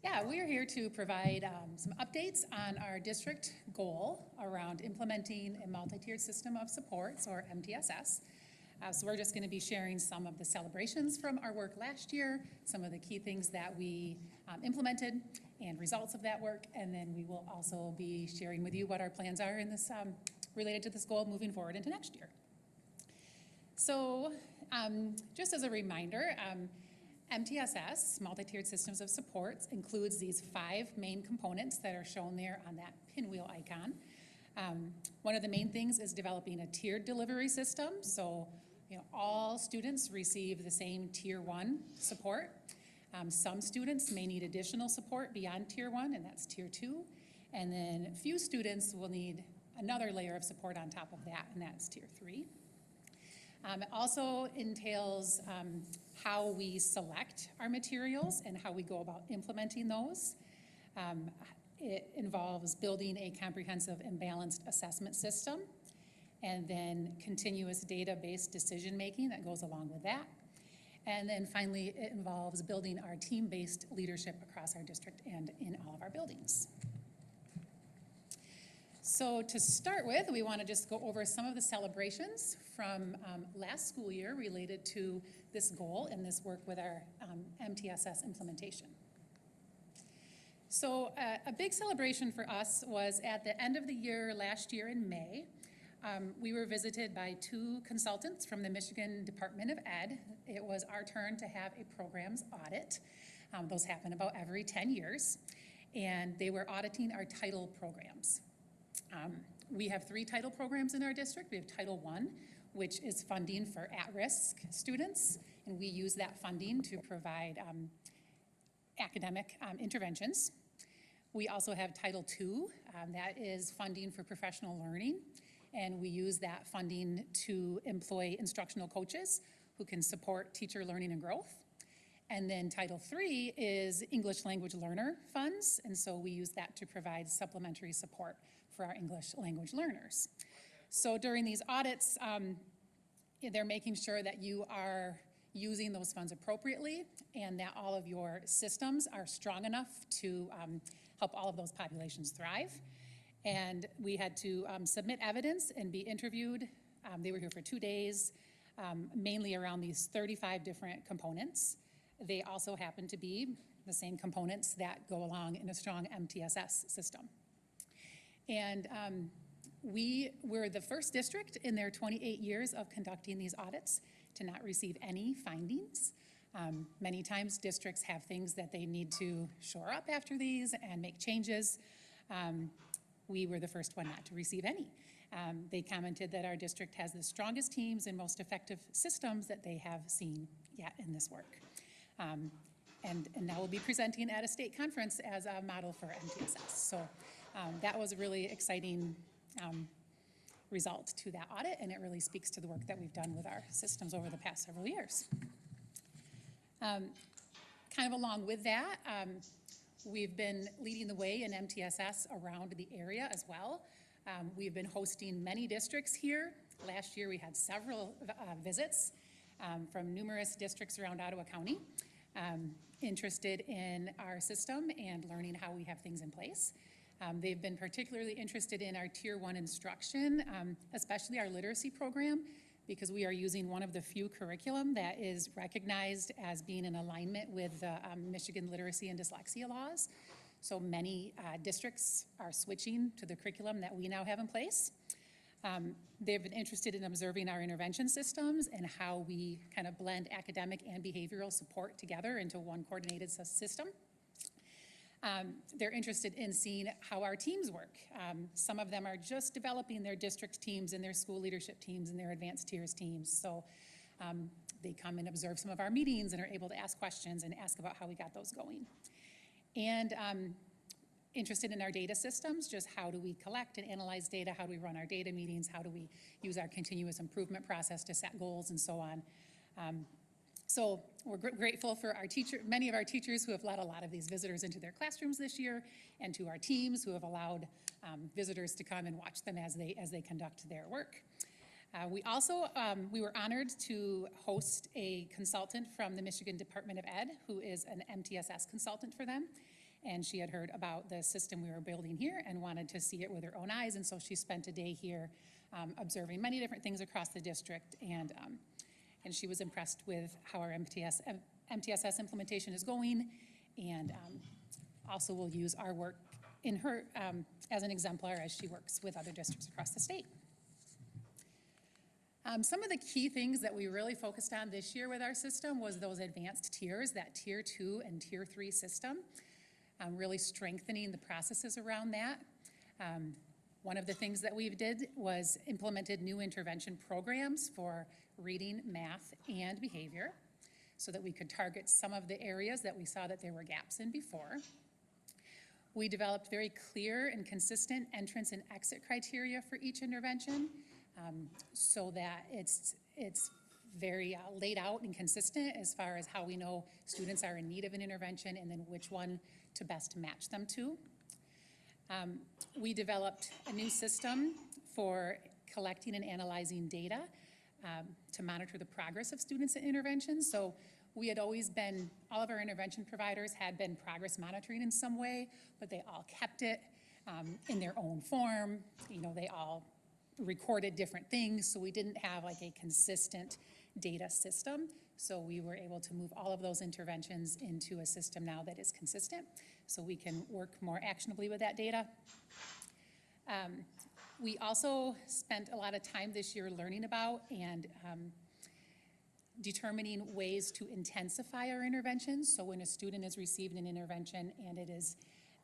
Yeah, we are here to provide some updates on our district goal around implementing a multi-tiered system of supports, or MTSS. So we're just going to be sharing some of the celebrations from our work last year, some of the key things that we implemented and results of that work, and then we will also be sharing with you what our plans are in this related to this goal moving forward into next year. So just as a reminder, MTSS, Multi-Tiered Systems of Supports, includes these 5 main components that are shown there on that pinwheel icon. One of the main things is developing a tiered delivery system, so all students receive the same Tier 1 support. Some students may need additional support beyond Tier 1, and that's Tier 2, and then a few students will need another layer of support on top of that, and that's Tier 3. It also entails how we select our materials and how we go about implementing those. It involves building a comprehensive and balanced assessment system, and then continuous data-based decision-making that goes along with that. And then finally, it involves building our team-based leadership across our district and in all of our buildings. So to start with, we want to just go over some of the celebrations from last school year related to this goal and this work with our MTSS implementation. So a big celebration for us was at the end of the year last year in May. We were visited by 2 consultants from the Michigan Department of Ed. It was our turn to have a programs audit. Those happen about every 10 years. And they were auditing our title programs. We have 3 title programs in our district. We have Title I, which is funding for at-risk students, and we use that funding to provide academic interventions. We also have Title II, that is funding for professional learning, and we use that funding to employ instructional coaches who can support teacher learning and growth. And then Title III is English language learner funds, and so we use that to provide supplementary support for our English language learners. So during these audits, they're making sure that you are using those funds appropriately and that all of your systems are strong enough to help all of those populations thrive. And we had to submit evidence and be interviewed. They were here for 2 days, mainly around these 35 different components. They also happen to be the same components that go along in a strong MTSS system. And we were the first district in their 28 years of conducting these audits to not receive any findings. Many times districts have things that they need to shore up after these and make changes. We were the first one not to receive any. They commented that our district has the strongest teams and most effective systems that they have seen yet in this work. And now we'll be presenting at a state conference as a model for MTSS. So that was a really exciting result to that audit, and it really speaks to the work that we've done with our systems over the past several years. Kind of along with that, we've been leading the way in MTSS around the area as well. We've been hosting many districts here. Last year we had several visits from numerous districts around Ottawa County interested in our system and learning how we have things in place. They've been particularly interested in our Tier 1 instruction, especially our literacy program, because we are using one of the few curriculum that is recognized as being in alignment with the Michigan literacy and dyslexia laws. So many districts are switching to the curriculum that we now have in place. They've been interested in observing our intervention systems and how we kind of blend academic and behavioral support together into one coordinated system. They're interested in seeing how our teams work. Some of them are just developing their district teams and their school leadership teams and their advanced tiers teams. So they come and observe some of our meetings and are able to ask questions and ask about how we got those going. And interested in our data systems, just how do we collect and analyze data, how do we run our data meetings, how do we use our continuous improvement process to set goals and so on. So we're grateful for many of our teachers who have let a lot of these visitors into their classrooms this year, and to our teams who have allowed visitors to come and watch them as they conduct their work. We were honored to host a consultant from the Michigan Department of Ed, who is an MTSS consultant for them. and she had heard about the system we were building here and wanted to see it with her own eyes, and so she spent a day here observing many different things across the district, and she was impressed with how our MTSS implementation is going, and also will use our work in her as an exemplar as she works with other districts across the state. Some of the key things that we really focused on this year with our system was those advanced tiers, that Tier 2 and Tier 3 system, really strengthening the processes around that. One of the things that we did was implemented new intervention programs for reading, math, and behavior so that we could target some of the areas that we saw that there were gaps in before. We developed very clear and consistent entrance and exit criteria for each intervention so that it's very laid out and consistent as far as how we know students are in need of an intervention and then which one to best match them to. We developed a new system for collecting and analyzing data to monitor the progress of students in interventions. So we had always been, all of our intervention providers had been progress monitoring in some way, but they all kept it in their own form. You know, they all recorded different things, so we didn't have like a consistent data system. So we were able to move all of those interventions into a system now that is consistent, so we can work more actionably with that data. We also spent a lot of time this year learning about and determining ways to intensify our interventions. So when a student is receiving an intervention and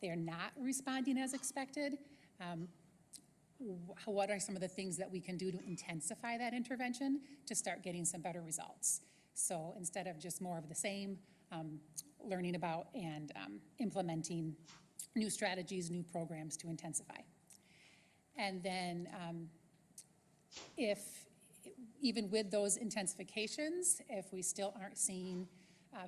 they're not responding as expected, what are some of the things that we can do to intensify that intervention to start getting some better results? So instead of just more of the same, learning about and implementing new strategies, new programs to intensify. And then even with those intensifications, if we still aren't seeing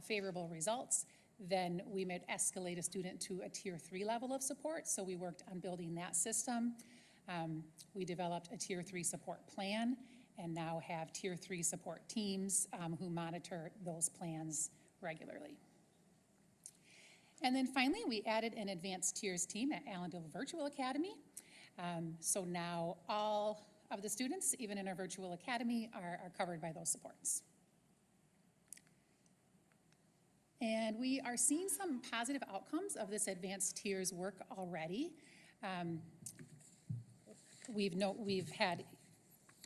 favorable results, then we might escalate a student to a Tier 3 level of support. So we worked on building that system. We developed a Tier 3 support plan and now have Tier 3 support teams who monitor those plans regularly. And then finally, we added an advanced tiers team at Allendale Virtual Academy. So now all of the students, even in our virtual academy, are covered by those supports. And we are seeing some positive outcomes of this advanced tiers work already. We've had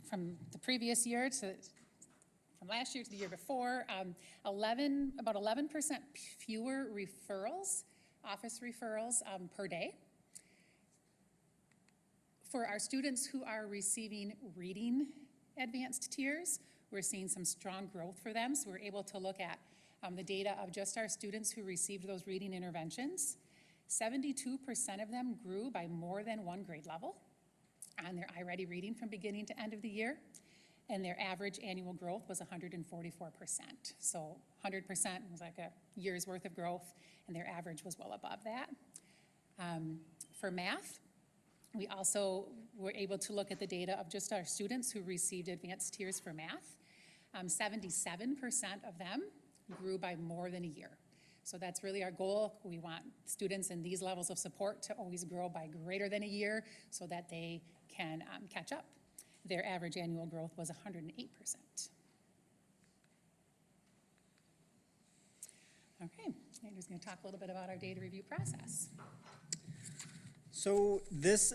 from the previous year from last year to the year before, about 11% fewer referrals, office referrals per day. For our students who are receiving reading advanced tiers, we're seeing some strong growth for them. So we're able to look at the data of just our students who received those reading interventions. 72% of them grew by more than one grade level on their iReady reading from beginning to end of the year, and their average annual growth was 144%. So 100% was like a year's worth of growth, and their average was well above that. For math, we also were able to look at the data of just our students who received advanced tiers for math. 77% of them grew by more than a year. So that's really our goal. We want students in these levels of support to always grow by greater than a year so that they can catch up. Their average annual growth was 108%. Okay, Andrew's going to talk a little bit about our data review process. So this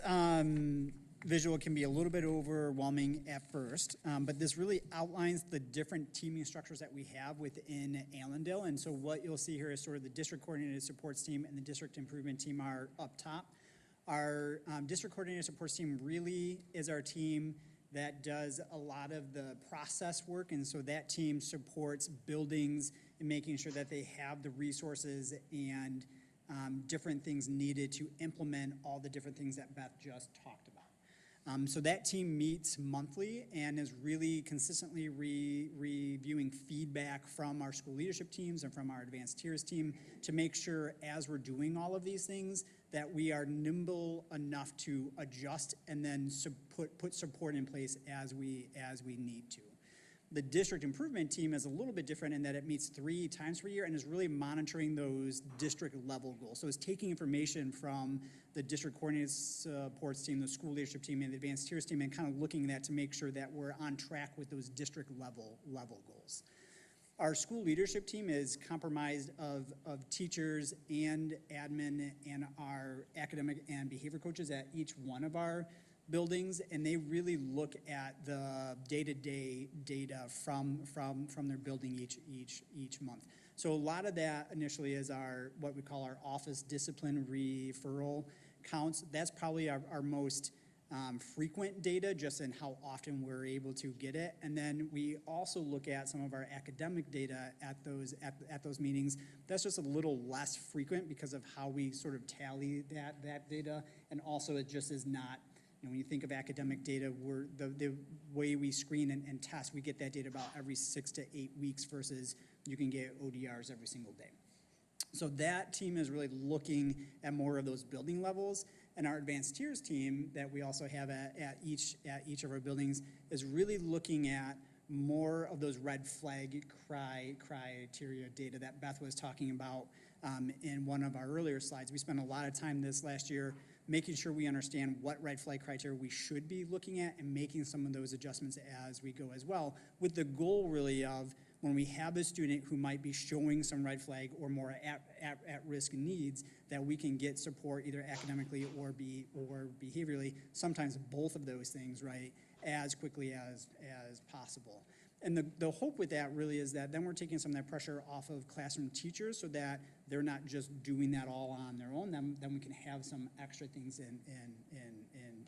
visual can be a little bit overwhelming at first, but this really outlines the different teaming structures that we have within Allendale. And so what you'll see here is sort of the district coordinated supports team and the district improvement team are up top. Our district coordinated supports team really is our team that does a lot of the process work, and so that team supports buildings and making sure that they have the resources and different things needed to implement all the different things that Beth just talked about. So that team meets monthly and is really consistently reviewing feedback from our school leadership teams and from our advanced tiers team to make sure as we're doing all of these things that we are nimble enough to adjust and then put support in place as we need to. The district improvement team is a little bit different in that it meets 3 times per year and is really monitoring those district level goals. So it's taking information from the district coordinated supports team, the school leadership team, and the advanced tiers team, and kind of looking at that to make sure that we're on track with those district level goals. Our school leadership team is comprised of teachers and admin and our academic and behavior coaches at each one of our buildings, and they really look at the day-to-day data from their building each month. So a lot of that initially is what we call our office discipline referral counts. That's probably our most frequent data, just in how often we're able to get it. And then we also look at some of our academic data at those meetings. That's just a little less frequent because of how we sort of tally that data, and also it just is not. When you think of academic data, the way we screen and test, we get that data about every 6 to 8 weeks versus you can get ODRs every single day. So that team is really looking at more of those building levels. And our advanced tiers team that we also have at each of our buildings is really looking at more of those red flag criteria data that Beth was talking about in one of our earlier slides. We spent a lot of time this last year making sure we understand what red flag criteria we should be looking at and making some of those adjustments as we go as well, with the goal really of when we have a student who might be showing some red flag or more at-risk needs, that we can get support either academically or behaviorally, sometimes both of those things, right, as quickly as possible. And the hope with that really is that then we're taking some of that pressure off of classroom teachers so that they're not just doing that all on their own, then we can have some extra things in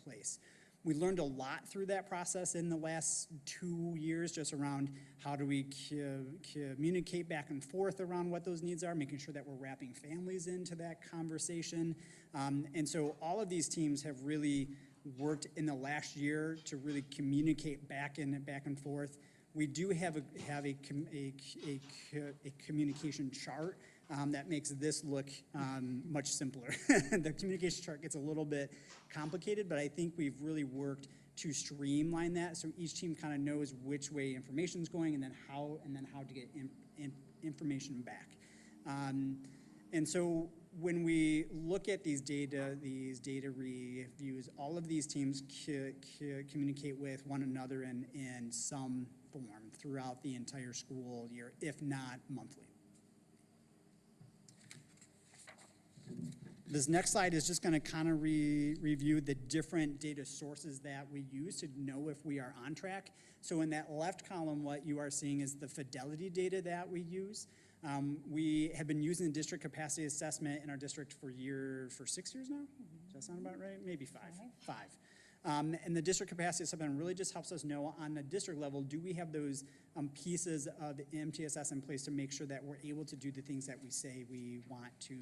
place. We learned a lot through that process in the last 2 years, just around how do we communicate back and forth around what those needs are, making sure that we're wrapping families into that conversation. And so all of these teams have really worked in the last year to really communicate back and forth. We do have a communication chart that makes this look much simpler. The communication chart gets a little bit complicated, but I think we've really worked to streamline that so each team kind of knows which way information's going and then how to get information back. And so when we look at these data reviews, all of these teams communicate with one another in some form throughout the entire school year, if not monthly. This next slide is just going to kind of review the different data sources that we use to know if we are on track. So in that left column, what you are seeing is the fidelity data that we use. We have been using the district capacity assessment in our district for 6 years now. Does that sound about right? Maybe five. And the district capacity assessment really just helps us know on the district level, do we have those pieces of the MTSS in place to make sure that we're able to do the things that we say we want to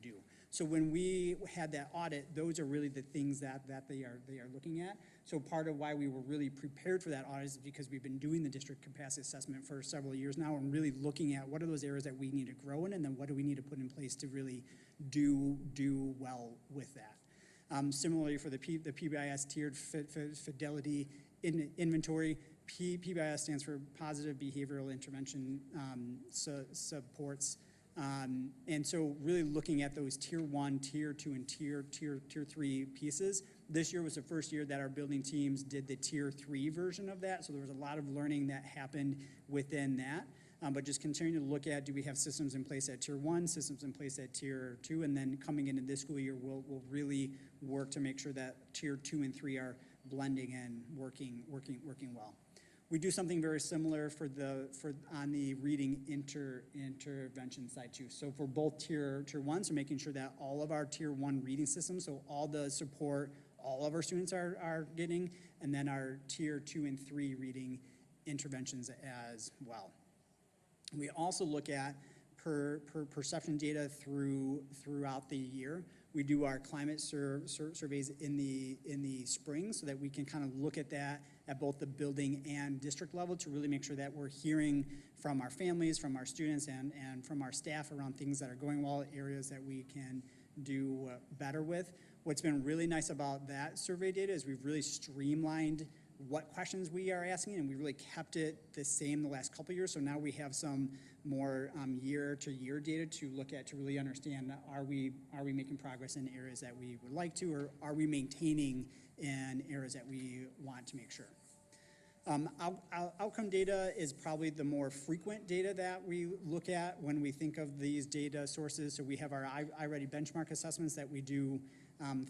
do. So when we had that audit, those are really the things that they are looking at. So part of why we were really prepared for that audit is because we've been doing the district capacity assessment for several years now and really looking at what are those areas that we need to grow in, and then what do we need to put in place to really do well with that. Similarly, for the PBIS tiered fidelity inventory, PBIS stands for Positive Behavioral Intervention Supports. And so really looking at those tier 1, tier 2, and tier 3 pieces. This year was the first year that our building teams did the tier 3 version of that, so there was a lot of learning that happened within that. But just continuing to look at, do we have systems in place at tier 1, systems in place at tier 2, and then coming into this school year, we'll really work to make sure that tier 2 and 3 are blending and working well. We do something very similar on the reading intervention side too. So for both tier 1, so making sure that all of our tier 1 reading systems, so all the support all of our students are getting, and then our tier 2 and 3 reading interventions as well. We also look at perception data throughout the year. We do our climate surveys in the spring so that we can kind of look at that at both the building and district level to really make sure that we're hearing from our families, from our students, and from our staff around things that are going well, areas that we can do better with. What's been really nice about that survey data is we've really streamlined what questions we are asking, and we really kept it the same the last couple of years. So now we have some more year-to-year data to look at to really understand, are we making progress in areas that we would like to, or are we maintaining in areas that we want to make sure. Outcome data is probably the more frequent data that we look at when we think of these data sources. So we have our iReady benchmark assessments that we do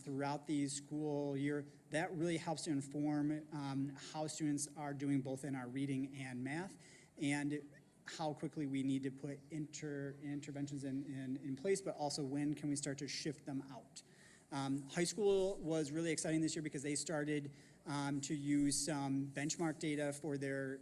throughout the school year. That really helps to inform how students are doing both in our reading and math, and how quickly we need to put interventions in place, but also when can we start to shift them out. High school was really exciting this year because they started to use some benchmark data for their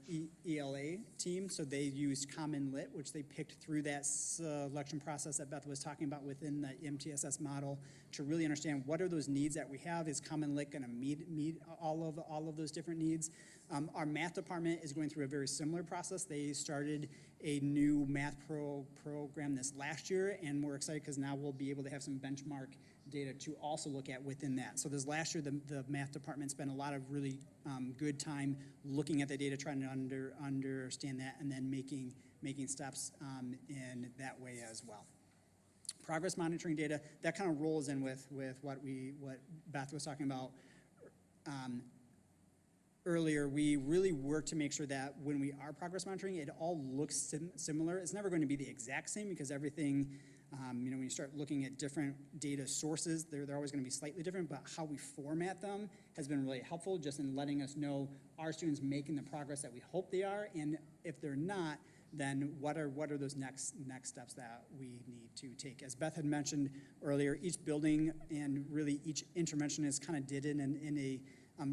ELA team. So they used Common Lit, which they picked through that selection process that Beth was talking about within the MTSS model, to really understand what are those needs that we have. Is Common Lit going to meet all of those different needs? Our math department is going through a very similar process. They started a new math program this last year, and we're excited because now we'll be able to have some benchmark data to also look at within that. So this last year, the math department spent a lot of really good time looking at the data, trying to understand that, and then making steps in that way as well. Progress monitoring data, that kind of rolls in with what Beth was talking about earlier. We really work to make sure that when we are progress monitoring, it all looks similar. It's never going to be the exact same because everything, when you start looking at different data sources, they're always going to be slightly different, but how we format them has been really helpful just in letting us know, are students making the progress that we hope they are? And if they're not, then what are those next steps that we need to take? As Beth had mentioned earlier, each building and really each interventionist kind of did it in a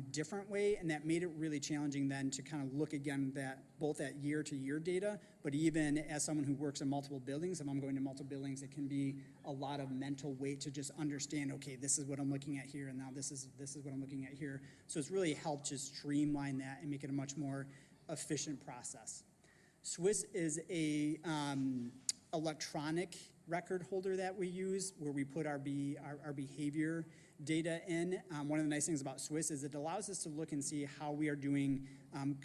different way, and that made it really challenging then to kind of look again both at year-to-year data, but even as someone who works in multiple buildings, if I'm going to multiple buildings, it can be a lot of mental weight to just understand, okay, this is what I'm looking at here, and now this is what I'm looking at here. So it's really helped to streamline that and make it a much more efficient process. Swiss is a electronic record holder that we use where we put our behavior data in. One of the nice things about Swiss is it allows us to look and see how we are doing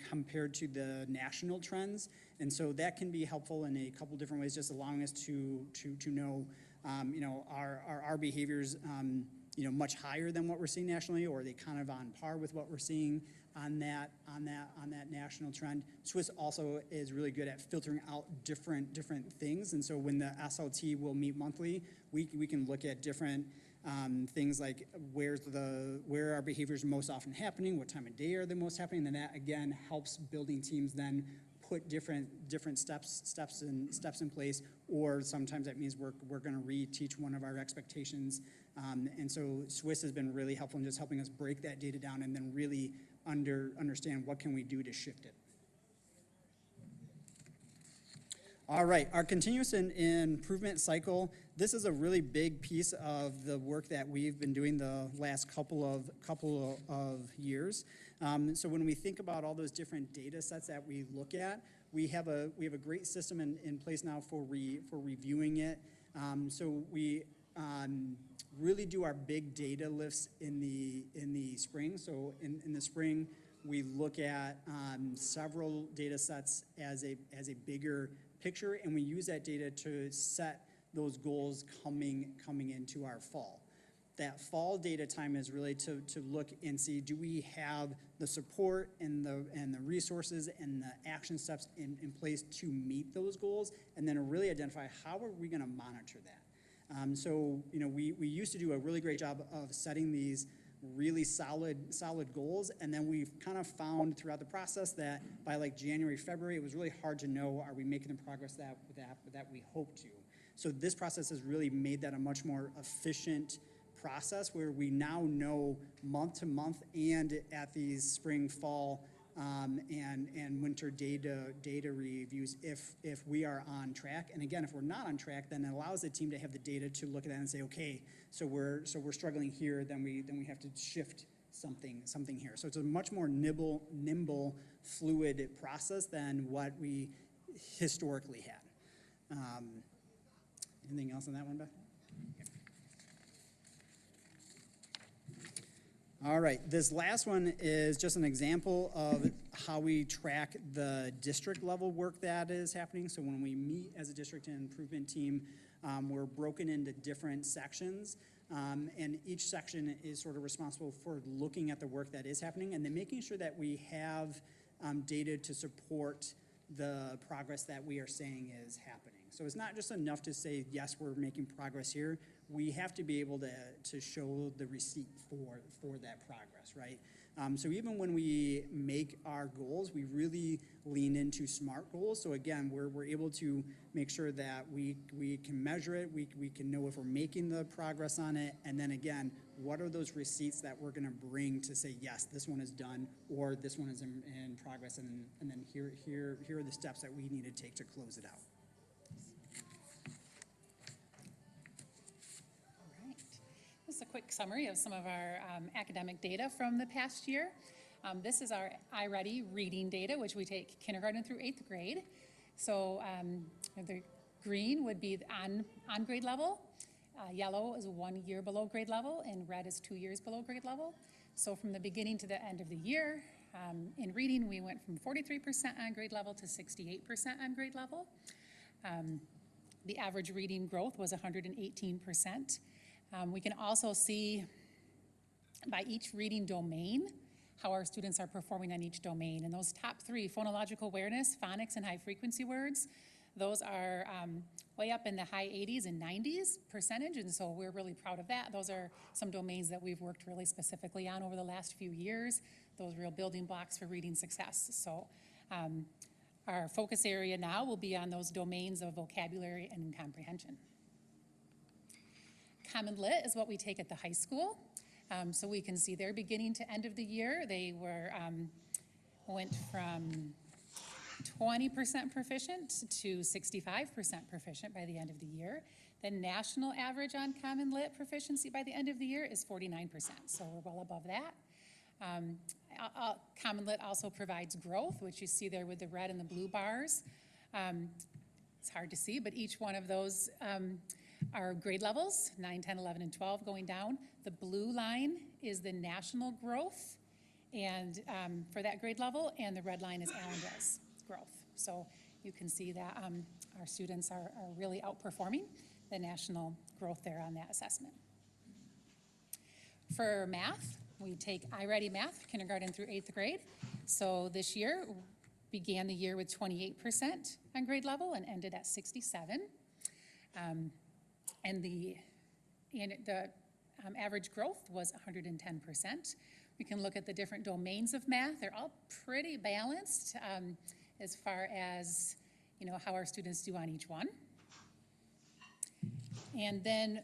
compared to the national trends, and so that can be helpful in a couple different ways, just allowing us to know, our behaviors, much higher than what we're seeing nationally, or are they kind of on par with what we're seeing on that national trend. Swiss also is really good at filtering out different things, and so when the SLT will meet monthly, we can look at different things like where our behaviors are most often happening, what time of day are they most happening, and that again helps building teams then put different steps in place, or sometimes that means we're going to reteach one of our expectations, and so Swiss has been really helpful in just helping us break that data down and then really understand what can we do to shift it. All right, our continuous improvement cycle, this is a really big piece of the work that we've been doing the last couple of years. So when we think about all those different data sets that we look at, we have a great system in place now for reviewing it. So we really do our big data lifts in the spring. So in the spring, we look at several data sets as a bigger picture, and we use that data to set those goals coming into our fall. That fall data time is really to look and see, do we have the support and the resources and the action steps in place to meet those goals, and then to really identify how are we going to monitor that. So we used to do a really great job of setting these really solid goals, and then we've kind of found throughout the process that by like January, February, it was really hard to know, are we making the progress that we hope to. So this process has really made that a much more efficient process where we now know month to month and at these spring, fall, and winter data reviews if we are on track. And again, if we're not on track, then it allows the team to have the data to look at that and say, okay, so we're struggling here, then we have to shift something here. So it's a much more nimble, fluid process than what we historically had. Anything else on that one, Beth? All right, this last one is just an example of how we track the district level work that is happening. So when we meet as a district improvement team, we're broken into different sections, and each section is sort of responsible for looking at the work that is happening and then making sure that we have data to support the progress that we are saying is happening. So it's not just enough to say, yes, we're making progress here. We have to be able to show the receipt for that progress, right? So even when we make our goals, we really lean into SMART goals. So again, we're able to make sure that we can measure it, we can know if we're making the progress on it, and then again, what are those receipts that we're gonna bring to say, yes, this one is done, or this one is in progress, and then here are the steps that we need to take to close it out. This is a quick summary of some of our academic data from the past year. This is our iReady reading data, which we take kindergarten through 8th grade. So the green would be on grade level, yellow is 1 year below grade level, and red is 2 years below grade level. So from the beginning to the end of the year, in reading, we went from 43% on grade level to 68% on grade level. The average reading growth was 118%. We can also see by each reading domain how our students are performing on each domain. And those top three, phonological awareness, phonics, and high frequency words, those are way up in the high 80s and 90s percentage, and so we're really proud of that. Those are some domains that we've worked really specifically on over the last few years, those real building blocks for reading success. So our focus area now will be on those domains of vocabulary and comprehension. Common Lit is what we take at the high school. So we can see their beginning to end of the year. They went from 20% proficient to 65% proficient by the end of the year. The national average on Common Lit proficiency by the end of the year is 49%, so we're well above that. Common Lit also provides growth, which you see there with the red and the blue bars. It's hard to see, but each one of those are grade levels, 9, 10, 11, and 12 going down. The blue line is the national growth and for that grade level, and the red line is Allendale's growth. So you can see that our students are really outperforming the national growth there on that assessment. For math, we take iReady Math, kindergarten through 8th grade. So this year began the year with 28% on grade level and ended at 67. And the average growth was 110%. We can look at the different domains of math. They're all pretty balanced as far as how our students do on each one. And then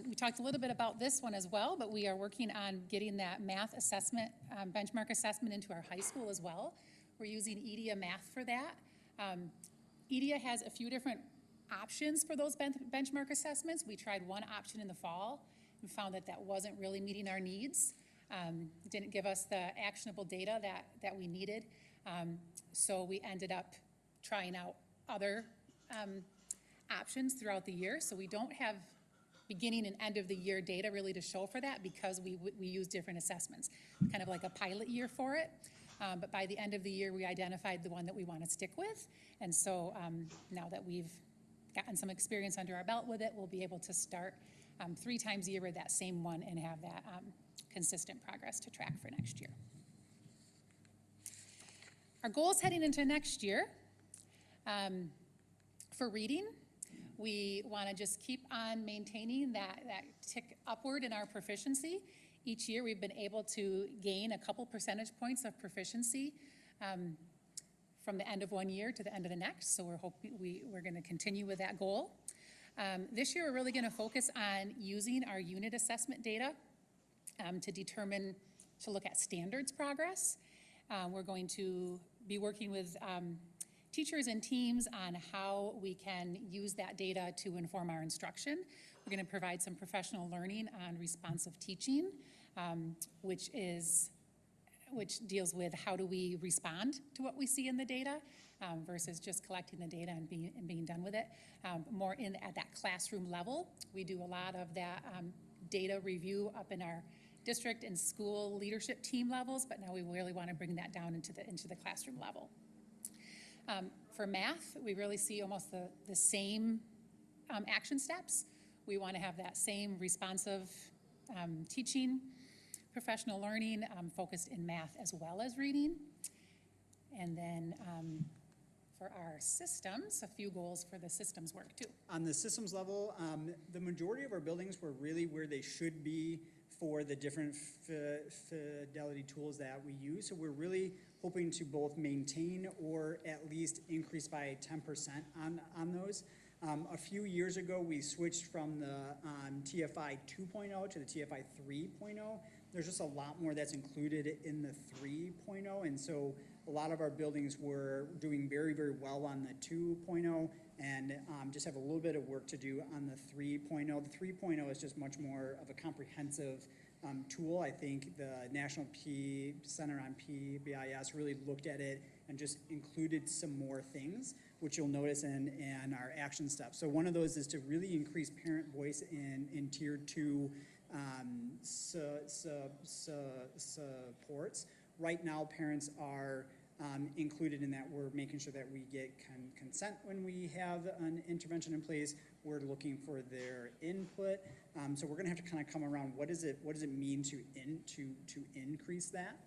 we talked a little bit about this one as well, but we are working on getting that math assessment, benchmark assessment into our high school as well. We're using EDIA Math for that. EDIA has a few different options for those benchmark assessments. We tried one option in the fall and found that wasn't really meeting our needs. It didn't give us the actionable data that we needed. So we ended up trying out other options throughout the year. So we don't have beginning and end of the year data really to show for that because we use different assessments, kind of like a pilot year for it. But by the end of the year, we identified the one that we want to stick with. And so now that we've gotten some experience under our belt with it, we'll be able to start 3 times a year with that same one and have that consistent progress to track for next year. Our goals heading into next year, for reading, we want to just keep on maintaining that tick upward in our proficiency. Each year we've been able to gain a couple percentage points of proficiency from the end of one year to the end of the next, so we're going to continue with that goal. This year we're really going to focus on using our unit assessment data to look at standards progress. We're going to be working with teachers and teams on how we can use that data to inform our instruction. We're going to provide some professional learning on responsive teaching, which deals with how do we respond to what we see in the data versus just collecting the data and being done with it. More at that classroom level. We do a lot of that data review up in our district and school leadership team levels, but now we really want to bring that down into the classroom level. For math, we really see almost the same action steps. We want to have that same responsive teaching, professional learning focused in math as well as reading. And then for our systems, a few goals for the systems work too. On the systems level, the majority of our buildings were really where they should be for the different fidelity tools that we use. So we're really hoping to both maintain or at least increase by 10% on those. A few years ago, we switched from the TFI 2.0 to the TFI 3.0. There's just a lot more that's included in the 3.0, and so a lot of our buildings were doing very, very well on the 2.0 and just have a little bit of work to do on the 3.0. The 3.0 is just much more of a comprehensive tool. I think the National Center on PBIS really looked at it and just included some more things, which you'll notice in our action steps. So one of those is to really increase parent voice in Tier 2 supports. Right now, parents are included in that. We're making sure that we get consent when we have an intervention in place. We're looking for their input. So we're going to have to kind of come around. What does it mean to increase that?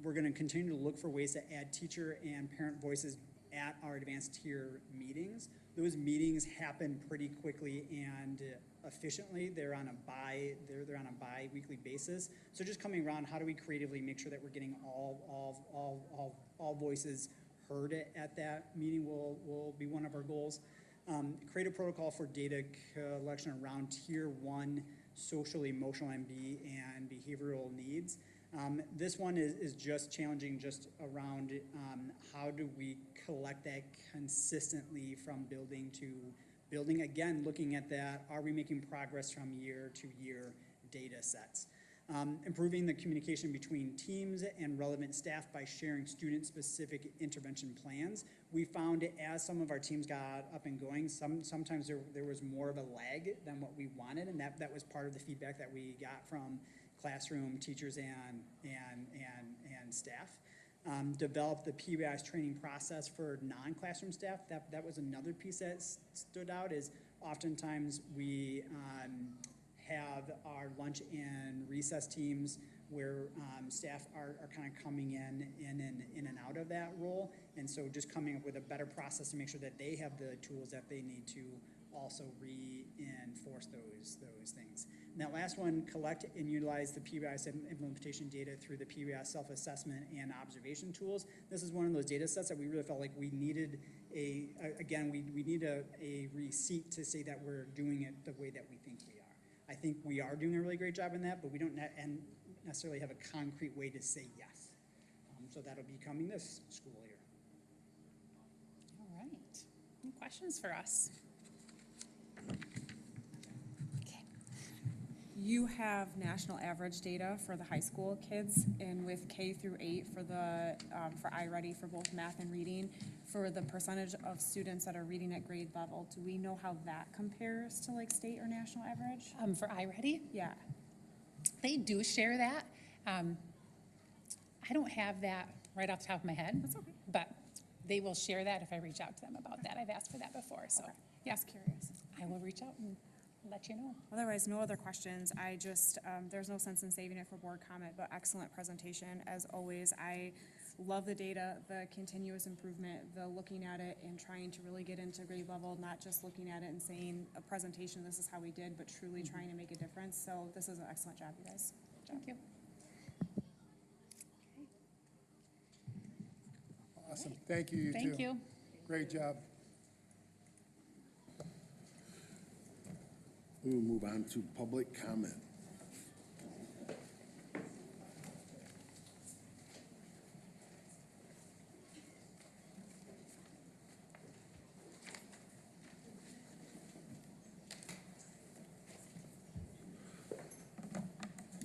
We're going to continue to look for ways to add teacher and parent voices at our advanced tier meetings. Those meetings happen pretty quickly and efficiently. They're on a bi-weekly basis. So just coming around, how do we creatively make sure that we're getting all voices heard at that meeting will be one of our goals. Create a protocol for data collection around Tier 1 social, emotional, and behavioral needs. This one is just challenging just around how do we collect that consistently from building to building. Again, looking at that, are we making progress from year to year data sets? Improving the communication between teams and relevant staff by sharing student-specific intervention plans. We found as some of our teams got up and going, sometimes there was more of a lag than what we wanted, and that was part of the feedback that we got from classroom teachers and staff. Develop the PBIS training process for non-classroom staff. That was another piece that stood out, is oftentimes we have our lunch and recess teams where staff are kind of coming in and out of that role, and so just coming up with a better process to make sure that they have the tools that they need to also reinforce those things. And that last one, collect and utilize the PBIS implementation data through the PBIS self-assessment and observation tools. This is one of those data sets that we really felt like we needed we need a receipt to say that we're doing it the way that we think we are. I think we are doing a really great job in that, but we don't necessarily have a concrete way to say yes. So that'll be coming this school year. All right. Any questions for us? You have national average data for the high school kids, and with K through 8 for the for iReady for both math and reading, for the percentage of students that are reading at grade level, do we know how that compares to like state or national average? For iReady? Yeah. They do share that. I don't have that right off the top of my head. That's okay. But they will share that if I reach out to them about that. I've asked for that before, so Okay. yeah. Just curious. I will reach out and let you know. Otherwise, no other questions. I just, there's no sense in saving it for board comment, but excellent presentation. As always, I love the data, the continuous improvement, the looking at it and trying to really get into grade level, not just looking at it and saying a presentation, this is how we did, but truly trying to make a difference. So this is an excellent job, you guys. Thank you. Awesome. Thank you, you too. Thank you. Great job. We will move on to public comment.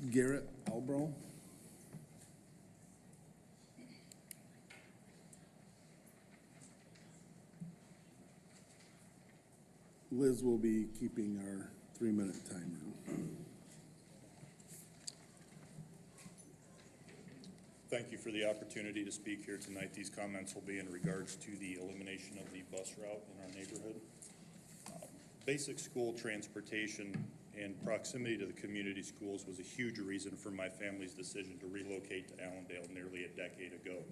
Garrett Albro. Liz will be keeping our 3-minute timer. Thank you for the opportunity to speak here tonight. These comments will be in regards to the elimination of the bus route in our neighborhood. Basic school transportation and proximity to the community schools was a huge reason for my family's decision to relocate to Allendale nearly a decade ago.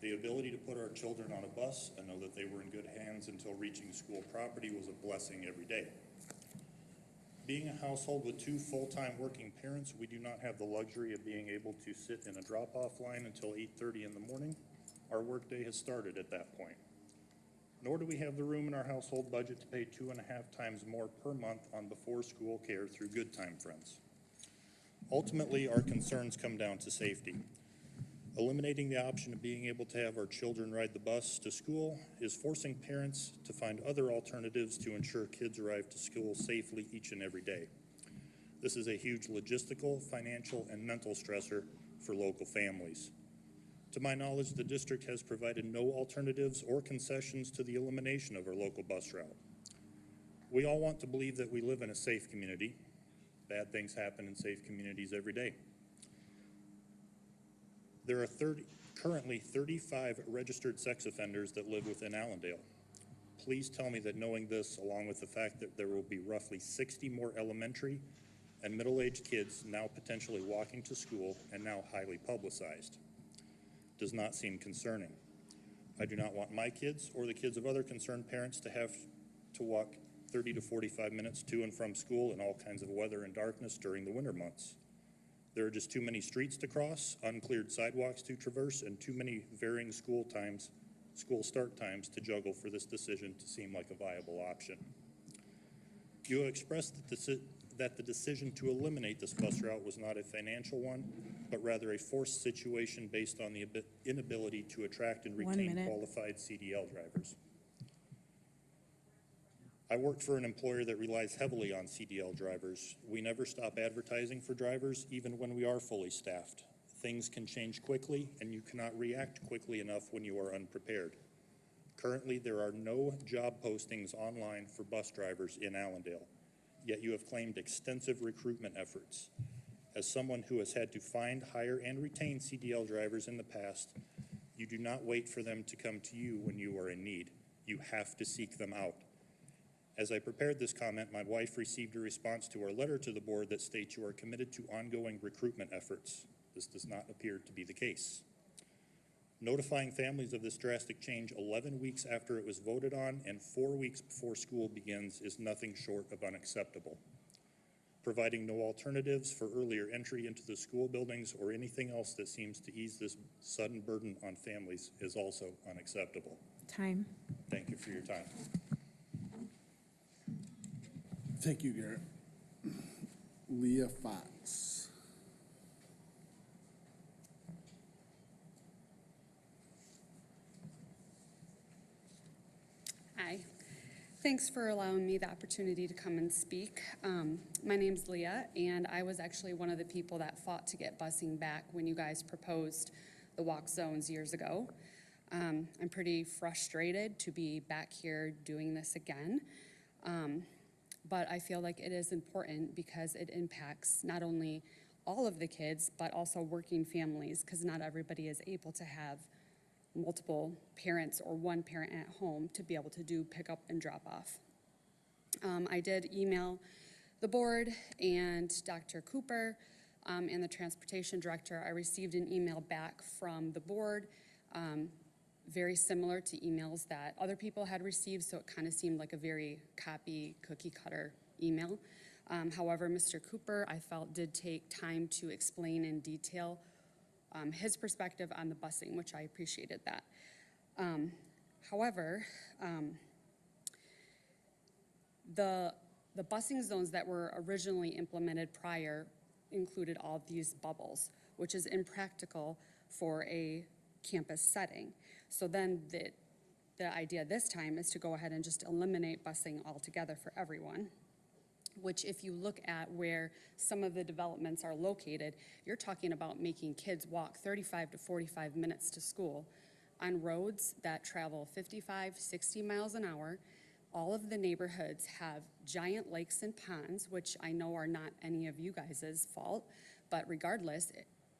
The ability to put our children on a bus and know that they were in good hands until reaching school property was a blessing every day. Being a household with 2 full-time working parents, we do not have the luxury of being able to sit in a drop-off line until 8:30 in the morning. Our workday has started at that point. Nor do we have the room in our household budget to pay 2.5 times more per month on before-school care through Good Time Friends. Ultimately, our concerns come down to safety. Eliminating the option of being able to have our children ride the bus to school is forcing parents to find other alternatives to ensure kids arrive to school safely each and every day. This is a huge logistical, financial, and mental stressor for local families. To my knowledge, the district has provided no alternatives or concessions to the elimination of our local bus route. We all want to believe that we live in a safe community. Bad things happen in safe communities every day. There are currently 35 registered sex offenders that live within Allendale. Please tell me that knowing this, along with the fact that there will be roughly 60 more elementary and middle-aged kids now potentially walking to school and now highly publicized, does not seem concerning. I do not want my kids or the kids of other concerned parents to have to walk 30 to 45 minutes to and from school in all kinds of weather and darkness during the winter months. There are just too many streets to cross, uncleared sidewalks to traverse, and too many varying school start times to juggle for this decision to seem like a viable option. You have expressed that the decision to eliminate this bus route was not a financial one, but rather a forced situation based on the inability to attract and retain qualified CDL drivers. I worked for an employer that relies heavily on CDL drivers. We never stop advertising for drivers, even when we are fully staffed. Things can change quickly, and you cannot react quickly enough when you are unprepared. Currently, there are no job postings online for bus drivers in Allendale, yet you have claimed extensive recruitment efforts. As someone who has had to find, hire, and retain CDL drivers in the past, you do not wait for them to come to you when you are in need. You have to seek them out. As I prepared this comment, my wife received a response to our letter to the board that states you are committed to ongoing recruitment efforts. This does not appear to be the case. Notifying families of this drastic change 11 weeks after it was voted on and 4 weeks before school begins is nothing short of unacceptable. Providing no alternatives for earlier entry into the school buildings or anything else that seems to ease this sudden burden on families is also unacceptable. Time. Thank you for your time. Thank you, Garrett. Leah Fox. Hi. Thanks for allowing me the opportunity to come and speak. My name's Leah, and I was actually one of the people that fought to get busing back when you guys proposed the walk zones years ago. I'm pretty frustrated to be back here doing this again. But I feel like it is important because it impacts not only all of the kids, but also working families, because not everybody is able to have multiple parents or one parent at home to be able to do pick up and drop off. I did email the board and Dr. Cooper and the transportation director. I received an email back from the board, very similar to emails that other people had received, so it kind of seemed like a very cookie cutter email. However, Mr. Cooper, I felt, did take time to explain in detail his perspective on the busing, which I appreciated that. However, the busing zones that were originally implemented prior included all of these bubbles, which is impractical for a campus setting. So then the idea this time is to go ahead and just eliminate busing altogether for everyone, which if you look at where some of the developments are located, you're talking about making kids walk 35 to 45 minutes to school on roads that travel 55, 60 miles an hour. All of the neighborhoods have giant lakes and ponds, which I know are not any of you guys' fault, but regardless,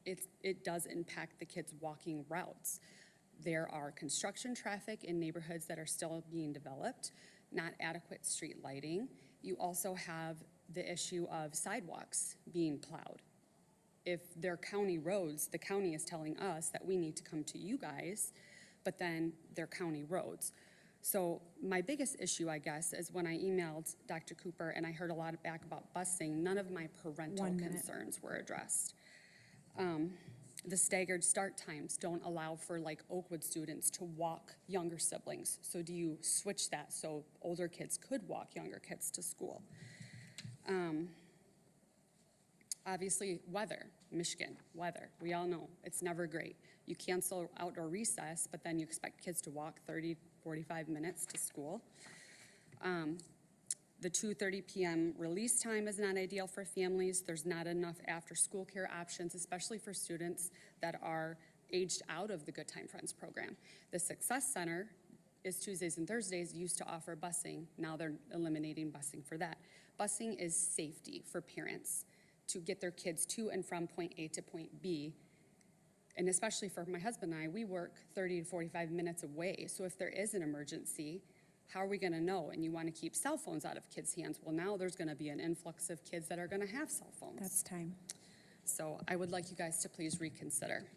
it does impact the kids' walking routes. There are construction traffic in neighborhoods that are still being developed, not adequate street lighting. You also have the issue of sidewalks being plowed. If they're county roads, the county is telling us that we need to come to you guys, but then they're county roads. So my biggest issue, I guess, is when I emailed Dr. Cooper and I heard a lot back about busing, none of my parental 1 minute. concerns were addressed. The staggered start times don't allow for like Oakwood students to walk younger siblings. So do you switch that so older kids could walk younger kids to school? Obviously, weather, Michigan, weather, we all know, it's never great. You cancel outdoor recess, but then you expect kids to walk 30, 45 minutes to school. The 2:30 p.m. release time is not ideal for families. There's not enough after-school care options, especially for students that are aged out of the Good Time Friends program. The Success Center is Tuesdays and Thursdays, used to offer busing. Now they're eliminating busing for that. Busing is safety for parents to get their kids to and from point A to point B. And especially for my husband and I, we work 30 to 45 minutes away. So if there is an emergency, how are we gonna know? And you wanna keep cell phones out of kids' hands. Well, now there's gonna be an influx of kids that are gonna have cell phones. That's time. So I would like you guys to please reconsider.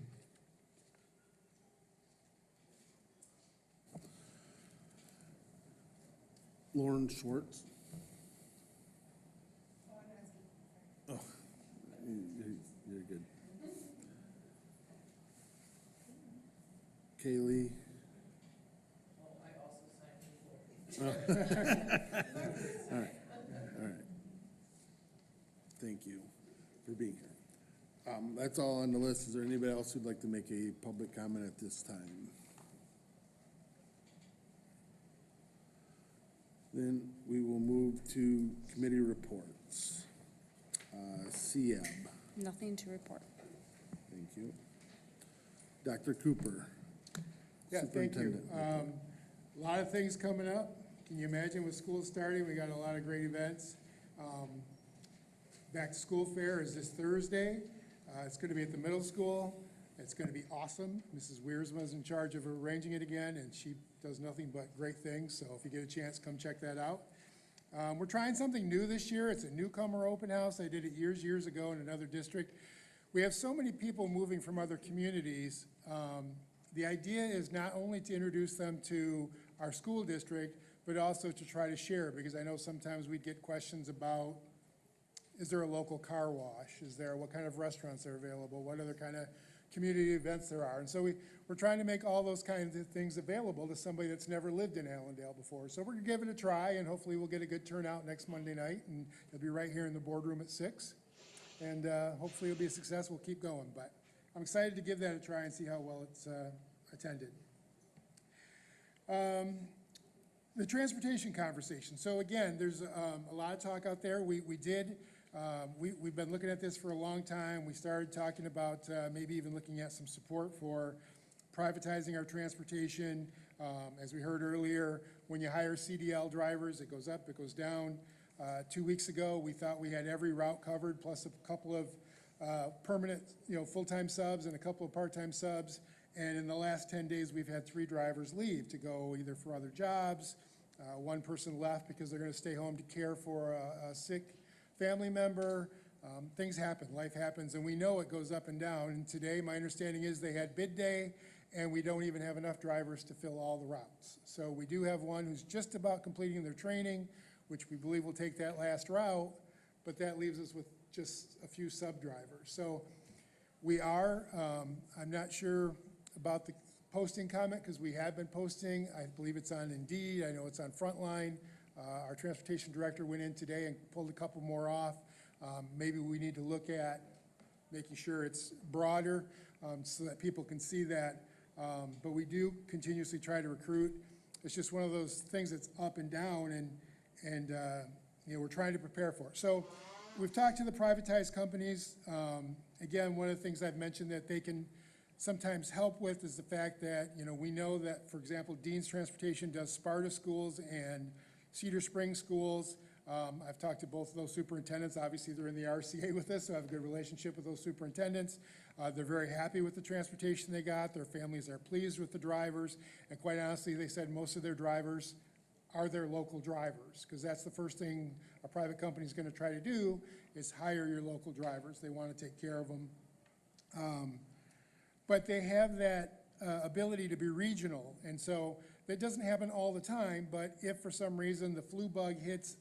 Lauren Schwartz. Oh, you're good. Kaylee. All right. Thank you for being here. That's all on the list. Is there anybody else who'd like to make a public comment at this time? Then we will move to committee reports. CEAB, Nothing to report. thank you. Dr. Cooper. Yeah, thank you. Superintendent report. A lot of things coming up. Can you imagine with school starting? We got a lot of great events. Back to school fair is this Thursday. It's gonna be at the middle school. It's gonna be awesome. Mrs. Wiersma is in charge of arranging it again, and she does nothing but great things. So if you get a chance, come check that out. We're trying something new this year. It's a newcomer open house. I did it years ago in another district. We have so many people moving from other communities. The idea is not only to introduce them to our school district, but also to try to share, because I know sometimes we'd get questions about, is there a local car wash? What kind of restaurants are available? What other kind of community events there are? And so we're trying to make all those kinds of things available to somebody that's never lived in Allendale before. So we're gonna give it a try, and hopefully we'll get a good turnout next Monday night, and it'll be right here in the boardroom at 6. And hopefully it'll be a success. We'll keep going, but I'm excited to give that a try and see how well it's attended. The transportation conversation. So again, there's a lot of talk out there. We've been looking at this for a long time. We started talking about maybe even looking at some support for privatizing our transportation. As we heard earlier, when you hire CDL drivers, it goes up, it goes down. 2 weeks ago, we thought we had every route covered, plus a couple of permanent, full-time subs and a couple of part-time subs. And in the last 10 days, we've had 3 drivers leave to go either for other jobs. One person left because they're gonna stay home to care for a sick family member. Things happen, life happens, and we know it goes up and down. And today, my understanding is they had bid day, and we don't even have enough drivers to fill all the routes. So we do have one who's just about completing their training, which we believe will take that last route, but that leaves us with just a few sub-drivers. So we are, I'm not sure about the posting comment, because we have been posting. I believe it's on Indeed. I know it's on Frontline. Our transportation director went in today and pulled a couple more off. Maybe we need to look at making sure it's broader so that people can see that. But we do continuously try to recruit. It's just one of those things that's up and down, and we're trying to prepare for it. So we've talked to the privatized companies. Again, one of the things I've mentioned that they can sometimes help with is the fact that, we know that, for example, Dean's Transportation does Sparta schools and Cedar Springs schools. I've talked to both of those superintendents. Obviously, they're in the RCA with us, so I have a good relationship with those superintendents. They're very happy with the transportation they got. Their families are pleased with the drivers. And quite honestly, they said most of their drivers are their local drivers, because that's the first thing a private company is going to try to do is hire your local drivers. They want to take care of them. But they have that ability to be regional, and so that doesn't happen all the time, but if for some reason the flu bug hits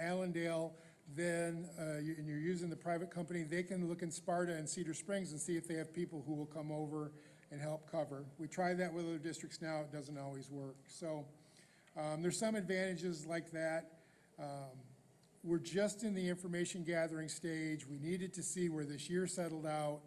Allendale, then, and you're using the private company, they can look in Sparta and Cedar Springs and see if they have people who will come over and help cover. We try that with other districts now, it doesn't always work. So there's some advantages like that. We're just in the information gathering stage. We needed to see where this year settled out.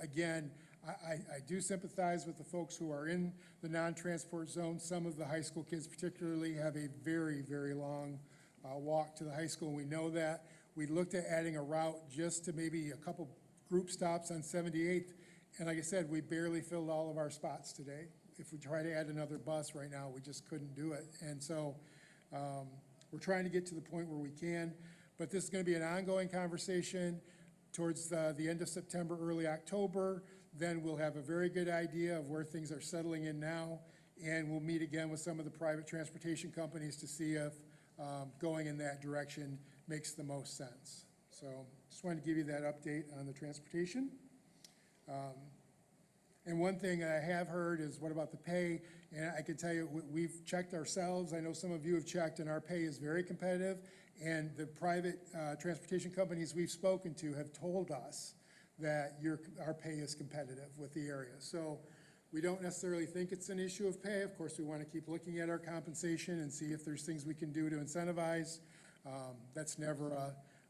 Again, I do sympathize with the folks who are in the non-transport zone. Some of the high school kids particularly have a very, very long walk to the high school. We know that. We looked at adding a route just to maybe a couple group stops on 78th. And like I said, we barely filled all of our spots today. If we try to add another bus right now, we just couldn't do it. And so we're trying to get to the point where we can. But this is going to be an ongoing conversation towards the end of September, early October. Then we'll have a very good idea of where things are settling in now. And we'll meet again with some of the private transportation companies to see if going in that direction makes the most sense. So just wanted to give you that update on the transportation. And one thing I have heard is, what about the pay? And I can tell you, we've checked ourselves. I know some of you have checked, and our pay is very competitive. And the private transportation companies we've spoken to have told us that our pay is competitive with the area. So we don't necessarily think it's an issue of pay. Of course, we want to keep looking at our compensation and see if there's things we can do to incentivize. That's never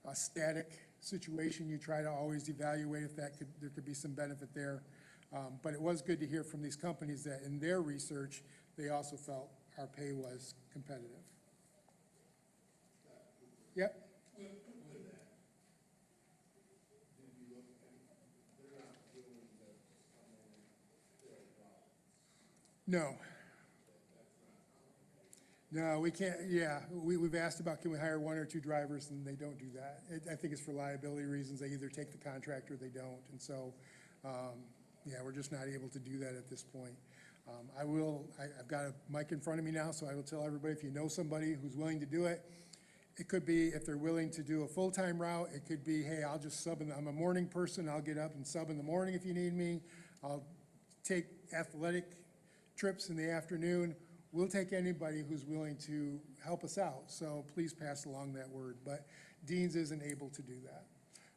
a static situation. You try to always evaluate if there could be some benefit there. But it was good to hear from these companies that in their research, they also felt our pay was competitive. Yep. No. No, we can't, yeah, we've asked about, can we hire one or two drivers, and they don't do that. I think it's for liability reasons. They either take the contract or they don't, and so, yeah, we're just not able to do that at this point. I've got a mic in front of me now, so I will tell everybody, if you know somebody who's willing to do it, it could be if they're willing to do a full-time route. It could be, hey, I'll just sub I'm a morning person, I'll get up and sub in the morning if you need me. I'll take athletic trips in the afternoon. We'll take anybody who's willing to help us out, so please pass along that word. But Dean's isn't able to do that.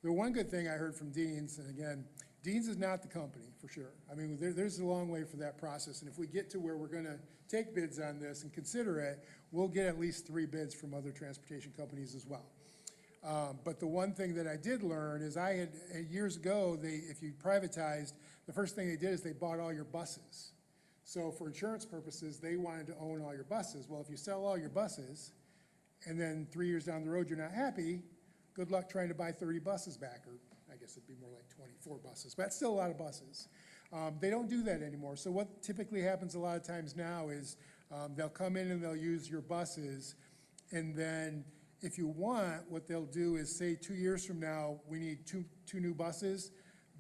The one good thing I heard from Dean's, and again, Dean's is not the company, for sure. I mean, there's a long way for that process, and if we get to where we're going to take bids on this and consider it, we'll get at least 3 bids from other transportation companies as well. But the one thing that I did learn is years ago, if you privatized, the first thing they did is they bought all your buses. So for insurance purposes, they wanted to own all your buses. Well, if you sell all your buses, and then 3 years down the road you're not happy, good luck trying to buy 30 buses back, or I guess it'd be more like 24 buses, but that's still a lot of buses. They don't do that anymore. So what typically happens a lot of times now is they'll come in and they'll use your buses, and then if you want, what they'll do is say 2 years from now, we need two new buses,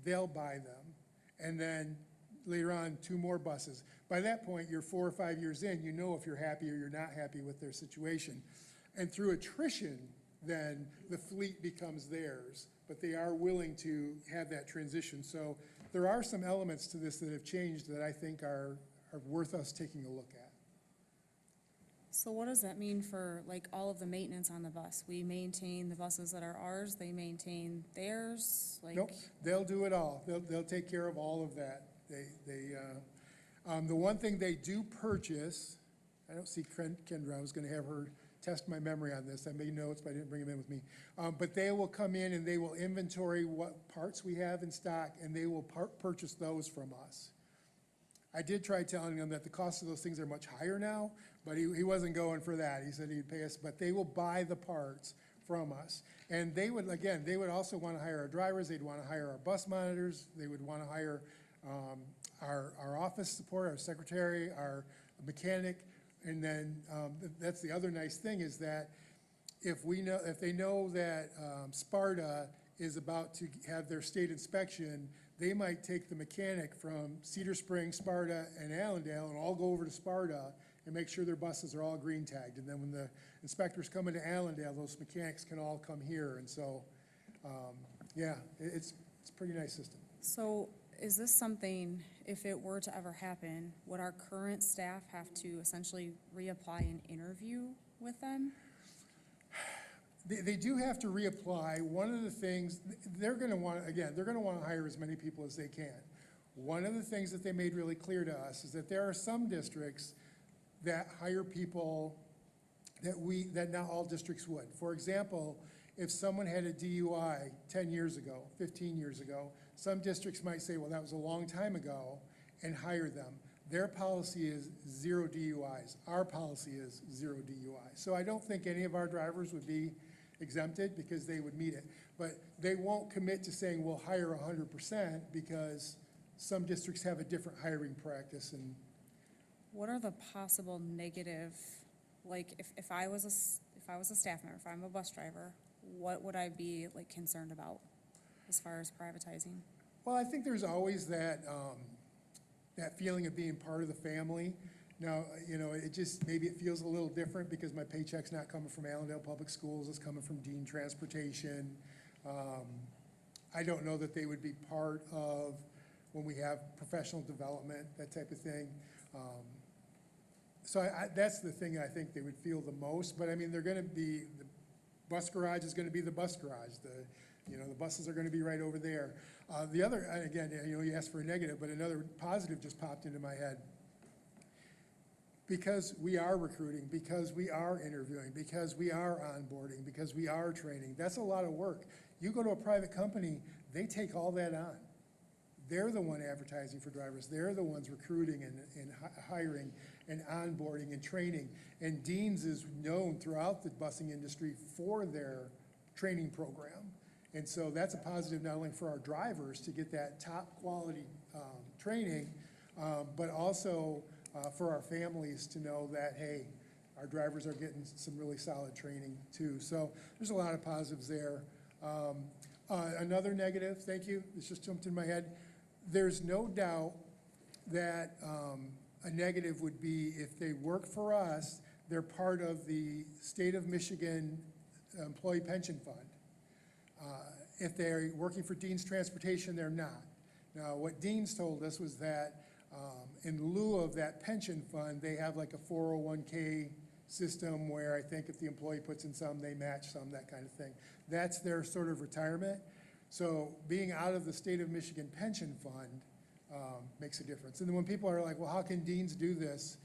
they'll buy them. And then later on, 2 more buses. By that point, you're 4 or 5 years in, you know if you're happy or you're not happy with their situation. And through attrition, then the fleet becomes theirs, but they are willing to have that transition. So there are some elements to this that have changed that I think are worth us taking a look at. So what does that mean for like all of the maintenance on the bus? We maintain the buses that are ours, they maintain theirs? Like, Nope, they'll do it all. They'll take care of all of that. The one thing they do purchase, I don't see Kendra, I was going to have her test my memory on this. I made notes, but I didn't bring them in with me. But they will come in and they will inventory what parts we have in stock, and they will purchase those from us. I did try telling them that the cost of those things are much higher now, but he wasn't going for that. He said he'd pay us, but they will buy the parts from us. And they would also want to hire our drivers. They'd want to hire our bus monitors. They would want to hire our office support, our secretary, our mechanic. And then that's the other nice thing is that if they know that Sparta is about to have their state inspection, they might take the mechanic from Cedar Springs, Sparta, and Allendale, and all go over to Sparta and make sure their buses are all green tagged. And then when the inspectors come into Allendale, those mechanics can all come here. And so, yeah, it's a pretty nice system. So is this something, if it were to ever happen, would our current staff have to essentially reapply and interview with them? They do have to reapply. One of the things, they're gonna want, again, they're gonna wanna hire as many people as they can. One of the things that they made really clear to us is that there are some districts that hire people that not all districts would. For example, if someone had a DUI 10 years ago, 15 years ago, some districts might say, well, that was a long time ago, and hire them. Their policy is 0 DUIs. Our policy is 0 DUIs. So I don't think any of our drivers would be exempted because they would meet it. But they won't commit to saying we'll hire 100% because some districts have a different hiring practice. And What are the possible negative, like if I was a staff member, if I'm a bus driver, what would I be like concerned about as far as privatizing? well, I think there's always that, that feeling of being part of the family. Now, you know, it just, maybe it feels a little different because my paycheck's not coming from Allendale Public Schools, it's coming from Dean Transportation. I don't know that they would be part of when we have professional development, that type of thing. So that's the thing I think they would feel the most, but I mean, they're gonna be, the bus garage is gonna be the bus garage. The buses are gonna be right over there. The other, and again, you know, you asked for a negative, but another positive just popped into my head. Because we are recruiting, because we are interviewing, because we are onboarding, because we are training, that's a lot of work. You go to a private company, they take all that on. They're the one advertising for drivers. They're the ones recruiting and hiring and onboarding and training. And Dean's is known throughout the busing industry for their training program. And so that's a positive not only for our drivers to get that top quality training, but also for our families to know that, hey, our drivers are getting some really solid training too. So there's a lot of positives there. Another negative, thank you, this just jumped in my head. There's no doubt that a negative would be if they work for us, they're part of the state of Michigan Employee Pension Fund. If they're working for Dean's Transportation, they're not. Now, what Dean's told us was that in lieu of that pension fund, they have like a 401k system where I think if the employee puts in some, they match some, that kind of thing. That's their sort of retirement. So being out of the state of Michigan pension fund makes a difference. And then when people are like, well, how can Dean's do this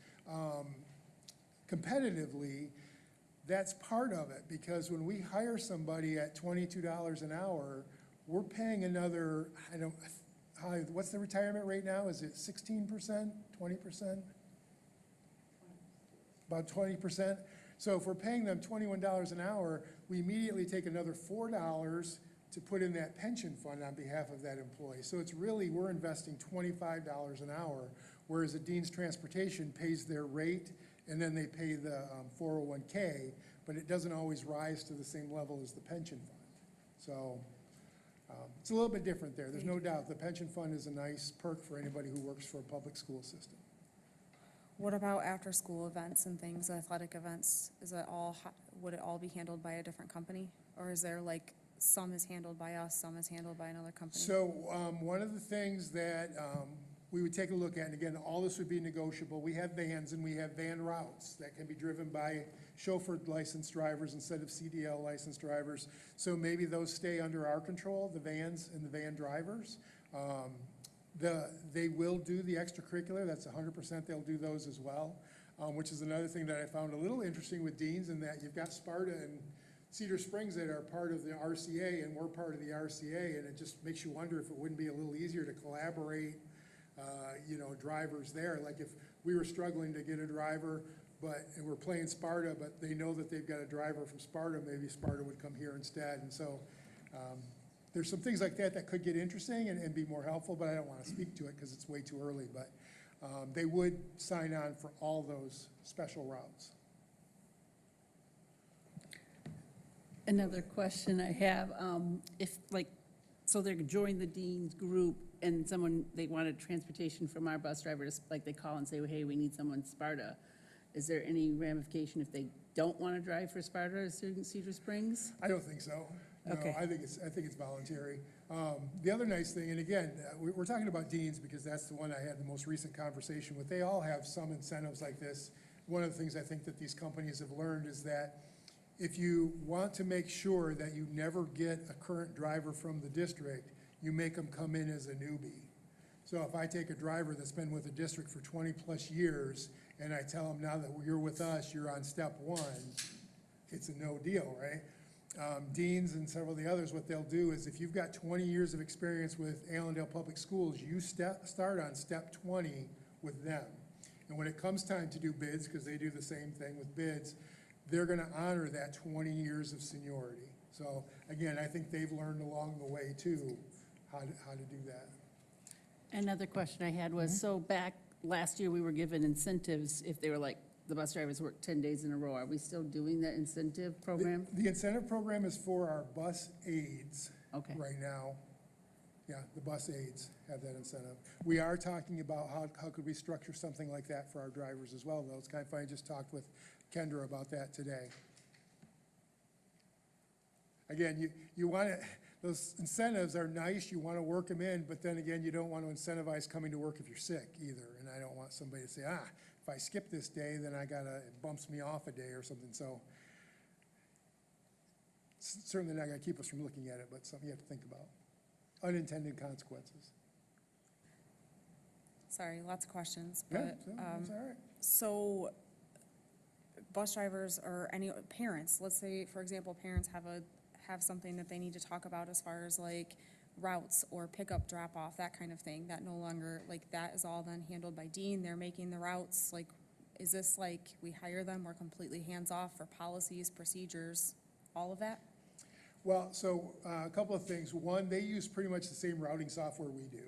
competitively? That's part of it, because when we hire somebody at $22 an hour, we're paying another, what's the retirement rate now? Is it 16%, 20%? About 20%. So if we're paying them $21 an hour, we immediately take another $4 to put in that pension fund on behalf of that employee. So it's really, we're investing $25 an hour, whereas a Dean's Transportation pays their rate and then they pay the 401k, but it doesn't always rise to the same level as the pension fund. So it's a little bit different there. There's no doubt the pension fund is a nice perk for anybody who works for a public school system. What about after-school events and things, athletic events? Would it all be handled by a different company? Or is there like, some is handled by us, some is handled by another company? So one of the things that we would take a look at, and again, all this would be negotiable. We have vans and we have van routes that can be driven by chauffeur licensed drivers instead of CDL licensed drivers. So maybe those stay under our control, the vans and the van drivers. They will do the extracurricular, that's 100%, they'll do those as well, which is another thing that I found a little interesting with Dean's, in that you've got Sparta and Cedar Springs that are part of the RCA and we're part of the RCA, and it just makes you wonder if it wouldn't be a little easier to collaborate, drivers there. Like if we were struggling to get a driver, and we're playing Sparta, but they know that they've got a driver from Sparta, maybe Sparta would come here instead. And so there's some things like that that could get interesting and be more helpful, but I don't want to speak to it because it's way too early. But they would sign on for all those special routes. Another question I have, if like, so they're joining the dean's group and someone, they wanted transportation from our bus drivers, like they call and say, hey, we need someone Sparta. Is there any ramification if they don't want to drive for Sparta or Cedar Springs? I don't think so. No, Okay. I think it's voluntary. The other nice thing, and again, we're talking about deans because that's the one I had the most recent conversation with. They all have some incentives like this. One of the things I think that these companies have learned is that if you want to make sure that you never get a current driver from the district, you make them come in as a newbie. So if I take a driver that's been with the district for 20-plus years, and I tell them now that you're with us, you're on step one, it's a no deal, right? Deans and several of the others, what they'll do is if you've got 20 years of experience with Allendale Public Schools, you start on step 20 with them. And when it comes time to do bids, because they do the same thing with bids, they're gonna honor that 20 years of seniority. So again, I think they've learned along the way too, how to do that. Another question I had was, so back last year, we were given incentives if they were like, the bus drivers work 10 days in a row. Are we still doing that incentive program? The incentive program is for our bus aides Okay. right now. Yeah, the bus aides have that incentive. We are talking about how could we structure something like that for our drivers as well, though. It's kind of funny, I just talked with Kendra about that today. Again, you want to, those incentives are nice, you want to work them in, but then again, you don't want to incentivize coming to work if you're sick either. And I don't want somebody to say, if I skip this day, then it bumps me off a day or something. So it's certainly not going to keep us from looking at it, but something you have to think about. Unintended consequences. Sorry, lots of questions, Yeah, but, that's all right. so bus drivers or any parents, let's say, for example, parents have something that they need to talk about as far as like routes or pickup, drop off, that kind of thing, that no longer, like, that is all then handled by Dean, they're making the routes, like, is this like we hire them, we're completely hands-off for policies, procedures, all of that? Well, so a couple of things. One, they use pretty much the same routing software we do.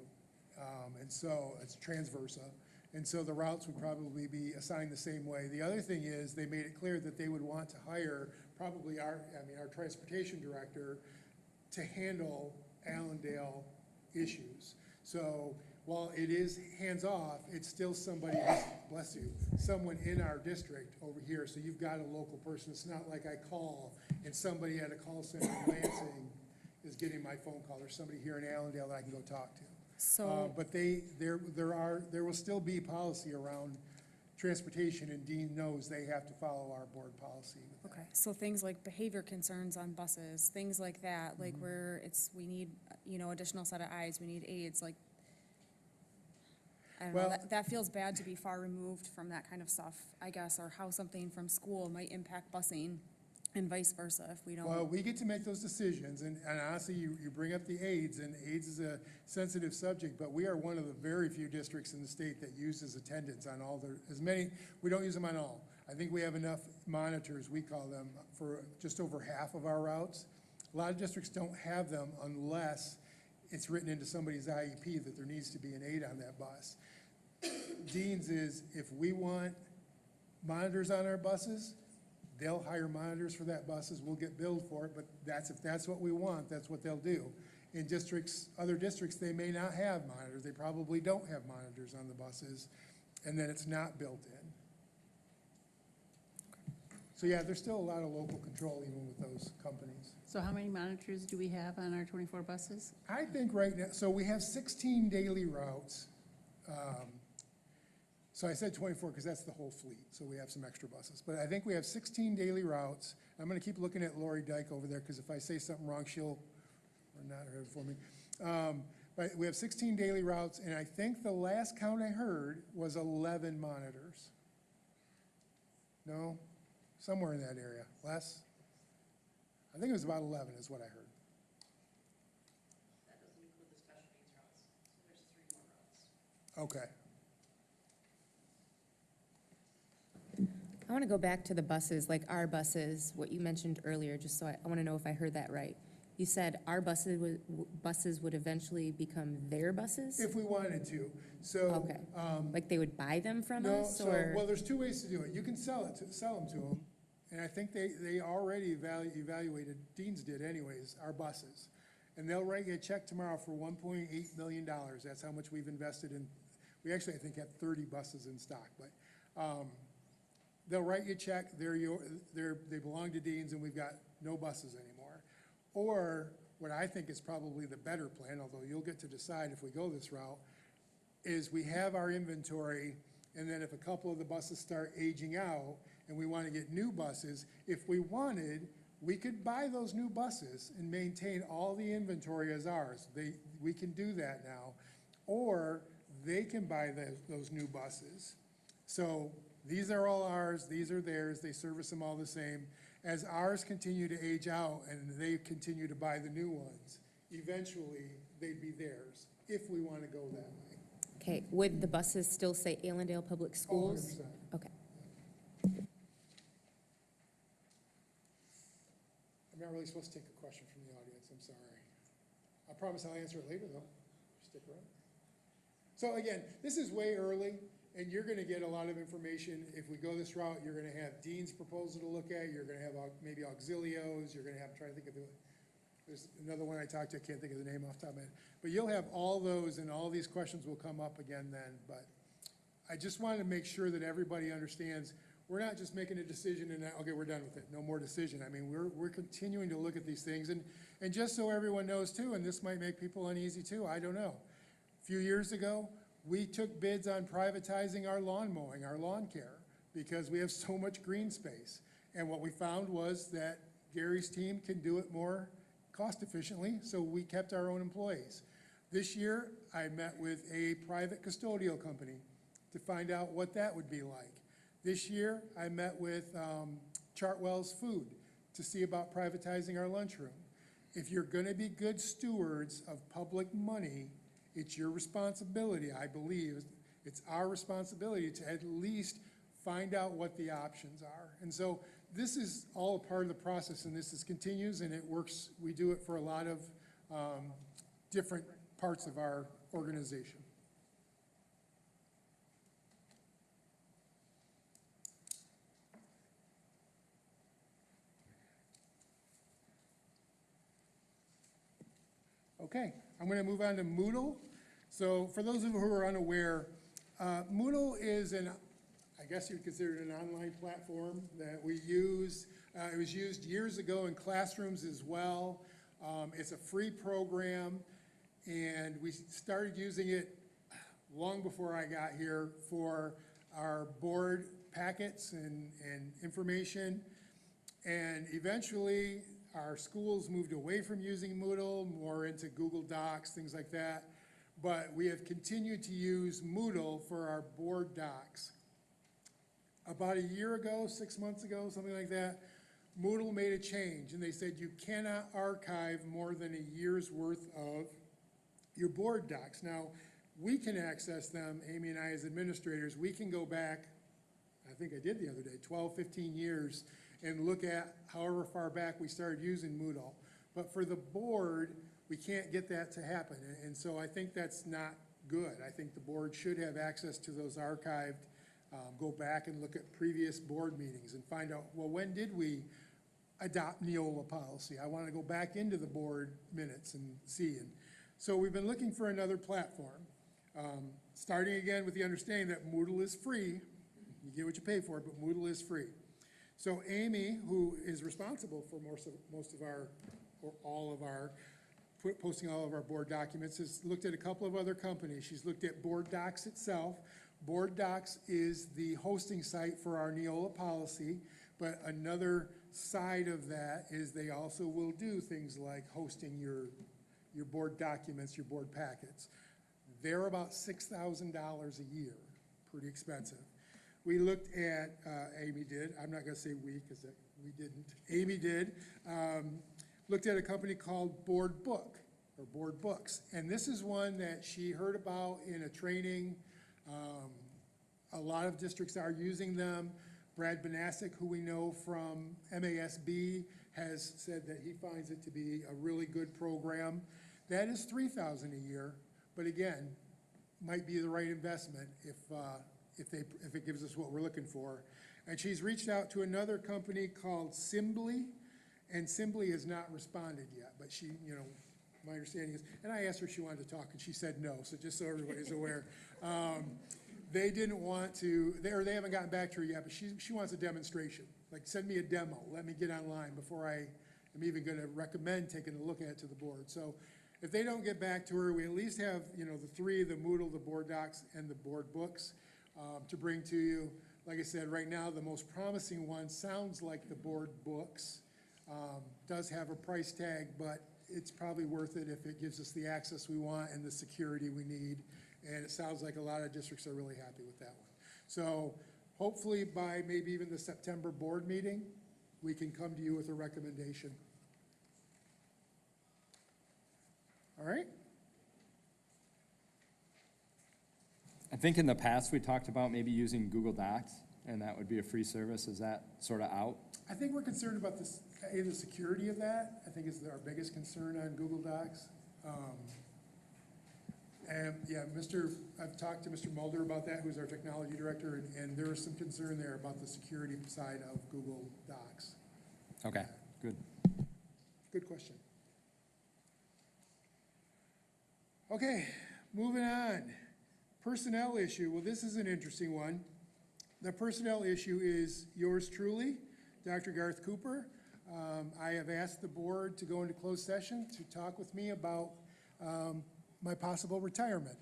And so it's Transversa. And so the routes would probably be assigned the same way. The other thing is they made it clear that they would want to hire probably our transportation director to handle Allendale issues. So while it is hands-off, it's still somebody, bless you, someone in our district over here. So you've got a local person. It's not like I call and somebody at a call center in Lansing is getting my phone call. There's somebody here in Allendale that I can go talk to. So, But there will still be policy around transportation, and Dean knows they have to follow our board policy with that. okay, so things like behavior concerns on buses, things like that, like where we need, additional set of eyes, we need aides, like, I don't know, Well- that feels bad to be far removed from that kind of stuff, I guess, or how something from school might impact busing and vice versa if we don't. Well, we get to make those decisions, and honestly, you bring up the aides, and aides is a sensitive subject, but we are one of the very few districts in the state that uses attendants on all we don't use them on all. I think we have enough monitors, we call them, for just over half of our routes. A lot of districts don't have them unless it's written into somebody's IEP that there needs to be an aide on that bus. Dean's is, if we want monitors on our buses, they'll hire monitors for that buses, we'll get billed for it, but if that's what we want, that's what they'll do. In other districts, they may not have monitors, they probably don't have monitors on the buses, and then it's not built in. So yeah, there's still a lot of local control even with those companies. So how many monitors do we have on our 24 buses? I think right now, so we have 16 daily routes. So I said 24 because that's the whole fleet, so we have some extra buses. But I think we have 16 daily routes. I'm gonna keep looking at Lori Dyke over there because if I say something wrong, she'll not her for me. But we have 16 daily routes, and I think the last count I heard was 11 monitors. No? Somewhere in that area. Less? I think it was about 11 is what I heard. That doesn't include the special needs routes, so there's 3 more routes. Okay. I want to go back to the buses, like our buses, what you mentioned earlier, just so I want to know if I heard that right. You said our buses would eventually become their buses? If we wanted to. So, Okay. Like they would buy them from no, us, so, or? well, there's 2 ways to do it. You can sell them to them, and I think they already evaluated, Dean's did anyways, our buses. And they'll write you a check tomorrow for $1.8 million. That's how much we've invested in. We actually, I think, have 30 buses in stock, but they'll write you a check, they belong to Dean's, and we've got no buses anymore. Or what I think is probably the better plan, although you'll get to decide if we go this route, is we have our inventory, and then if a couple of the buses start aging out and we want to get new buses, if we wanted, we could buy those new buses and maintain all the inventory as ours. We can do that now. Or they can buy those new buses. So these are all ours, these are theirs, they service them all the same. As ours continue to age out and they continue to buy the new ones, eventually they'd be theirs, if we want to go that way. Okay, would the buses still say Allendale Public Schools? 100%. Okay. I'm not really supposed to take a question from the audience, I'm sorry. I promise I'll answer it later though, stick around. So again, this is way early, and you're gonna get a lot of information. If we go this route, you're gonna have Dean's proposal to look at, you're gonna have maybe auxilios, you're gonna have, trying to think of there's another one I talked to, I can't think of the name off the top of my head. But you'll have all those, and all these questions will come up again then. But I just wanted to make sure that everybody understands, we're not just making a decision and, okay, we're done with it, no more decision. I mean, we're continuing to look at these things. And just so everyone knows too, and this might make people uneasy too, I don't know. A few years ago, we took bids on privatizing our lawn mowing, our lawn care, because we have so much green space. And what we found was that Gary's team can do it more cost efficiently, so we kept our own employees. This year, I met with a private custodial company to find out what that would be like. This year, I met with Chartwell's Food to see about privatizing our lunchroom. If you're gonna be good stewards of public money, it's your responsibility, I believe, it's our responsibility to at least find out what the options are. And so this is all a part of the process, and this continues, and it works. We do it for a lot of different parts of our organization. Okay, I'm going to move on to Moodle. So for those of you who are unaware, Moodle is I guess you'd consider it an online platform that we use. It was used years ago in classrooms as well. It's a free program, and we started using it long before I got here for our board packets and information. And eventually, our schools moved away from using Moodle, more into Google Docs, things like that. But we have continued to use Moodle for our board docs. About a year ago, 6 months ago, something like that, Moodle made a change, and they said you cannot archive more than a year's worth of your board docs. Now, we can access them, Amy and I as administrators, we can go back, I think I did the other day, 12, 15 years, and look at however far back we started using Moodle. But for the board, we can't get that to happen, and so I think that's not good. I think the board should have access to those archived. Go back and look at previous board meetings and find out, well, when did we adopt Neola policy? I want to go back into the board minutes and see. And so we've been looking for another platform, starting again with the understanding that Moodle is free. You get what you pay for, but Moodle is free. So Amy, who is responsible for most of our, or all of our, posting all of our board documents, has looked at a couple of other companies. She's looked at Board Docs itself. Board Docs is the hosting site for our Neola policy, but another side of that is they also will do things like hosting your board documents, your board packets. They're about $6,000 a year, pretty expensive. We looked at, Amy did, I'm not gonna say we, because we didn't, Amy did, looked at a company called Board Book, or Board Books. And this is one that she heard about in a training. A lot of districts are using them. Brad Banasek, who we know from MASB, has said that he finds it to be a really good program. That is $3,000 a year, but again, might be the right investment if it gives us what we're looking for. And she's reached out to another company called Simbly, and Simbly has not responded yet, but she, you know, my understanding is, and I asked her if she wanted to talk, and she said no, so just so everybody's aware. They didn't want to, they haven't gotten back to her yet, but she wants a demonstration. Like, send me a demo, let me get online before I am even gonna recommend taking a look at it to the board. So if they don't get back to her, we at least have, you know, the three, the Moodle, the board docs, and the board books to bring to you. Like I said, right now, the most promising one sounds like the board books. Does have a price tag, but it's probably worth it if it gives us the access we want and the security we need. And it sounds like a lot of districts are really happy with that one. So hopefully by maybe even the September board meeting, we can come to you with a recommendation. All right? I think in the past, we talked about maybe using Google Docs, and that would be a free service. Is that sort of out? I think we're concerned about this, the security of that, I think is our biggest concern on Google Docs. And yeah, I've talked to Mr. Mulder about that, who's our technology director, and there is some concern there about the security side of Google Docs. Okay, good. Good question. Okay, moving on. Personnel issue, well, this is an interesting one. The personnel issue is yours truly, Dr. Garth Cooper. I have asked the board to go into closed session to talk with me about my possible retirement.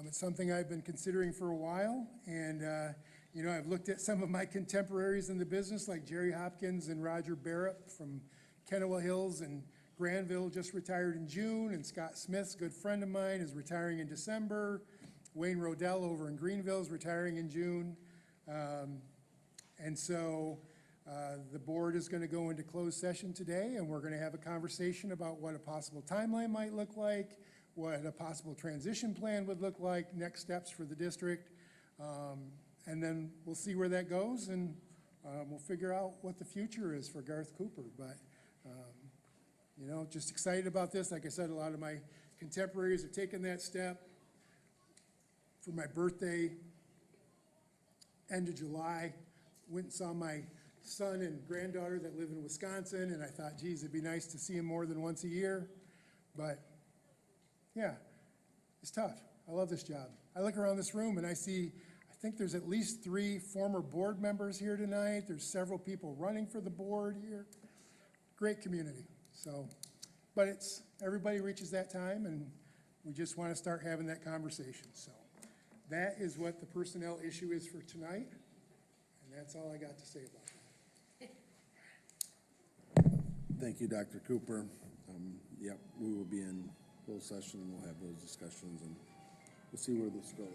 It's something I've been considering for a while, and you know, I've looked at some of my contemporaries in the business, like Jerry Hopkins and Roger Barrett from Kennewa Hills and Granville just retired in June, and Scott Smith's a good friend of mine is retiring in December. Wayne Rodell over in Greenville is retiring in June. And so the board is going to go into closed session today, and we're going to have a conversation about what a possible timeline might look like, what a possible transition plan would look like, next steps for the district. And then we'll see where that goes, and we'll figure out what the future is for Garth Cooper. But, you know, just excited about this. Like I said, a lot of my contemporaries have taken that step. For my birthday, end of July, went and saw my son and granddaughter that live in Wisconsin, and I thought, geez, it'd be nice to see them more than once a year. But yeah, it's tough. I love this job. I look around this room and I think there's at least 3 former board members here tonight. There's several people running for the board here. Great community. So, but everybody reaches that time, and we just want to start having that conversation. So that is what the personnel issue is for tonight, and that's all I got to say about that. Thank you, Dr. Cooper. Yep, we will be in closed session, and we'll have those discussions, and we'll see where this goes.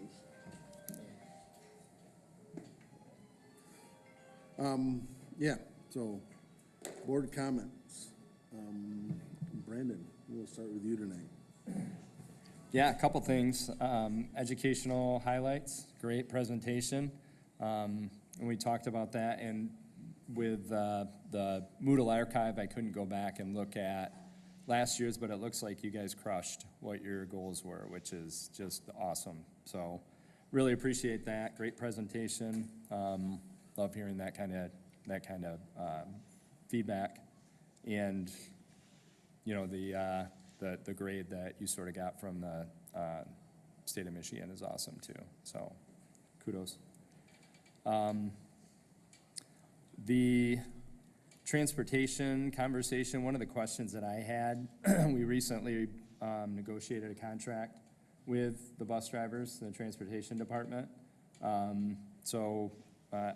Yeah, so board comments. Brandon, we'll start with you tonight. Yeah, a couple things. Educational highlights, great presentation. And we talked about that. And with the Moodle archive, I couldn't go back and look at last year's, but it looks like you guys crushed what your goals were, which is just awesome. So really appreciate that. Great presentation. Love hearing that kind of feedback. And you know, the grade that you sort of got from the state of Michigan is awesome too. So kudos. The transportation conversation, one of the questions that I had, we recently negotiated a contract with the bus drivers, the transportation department.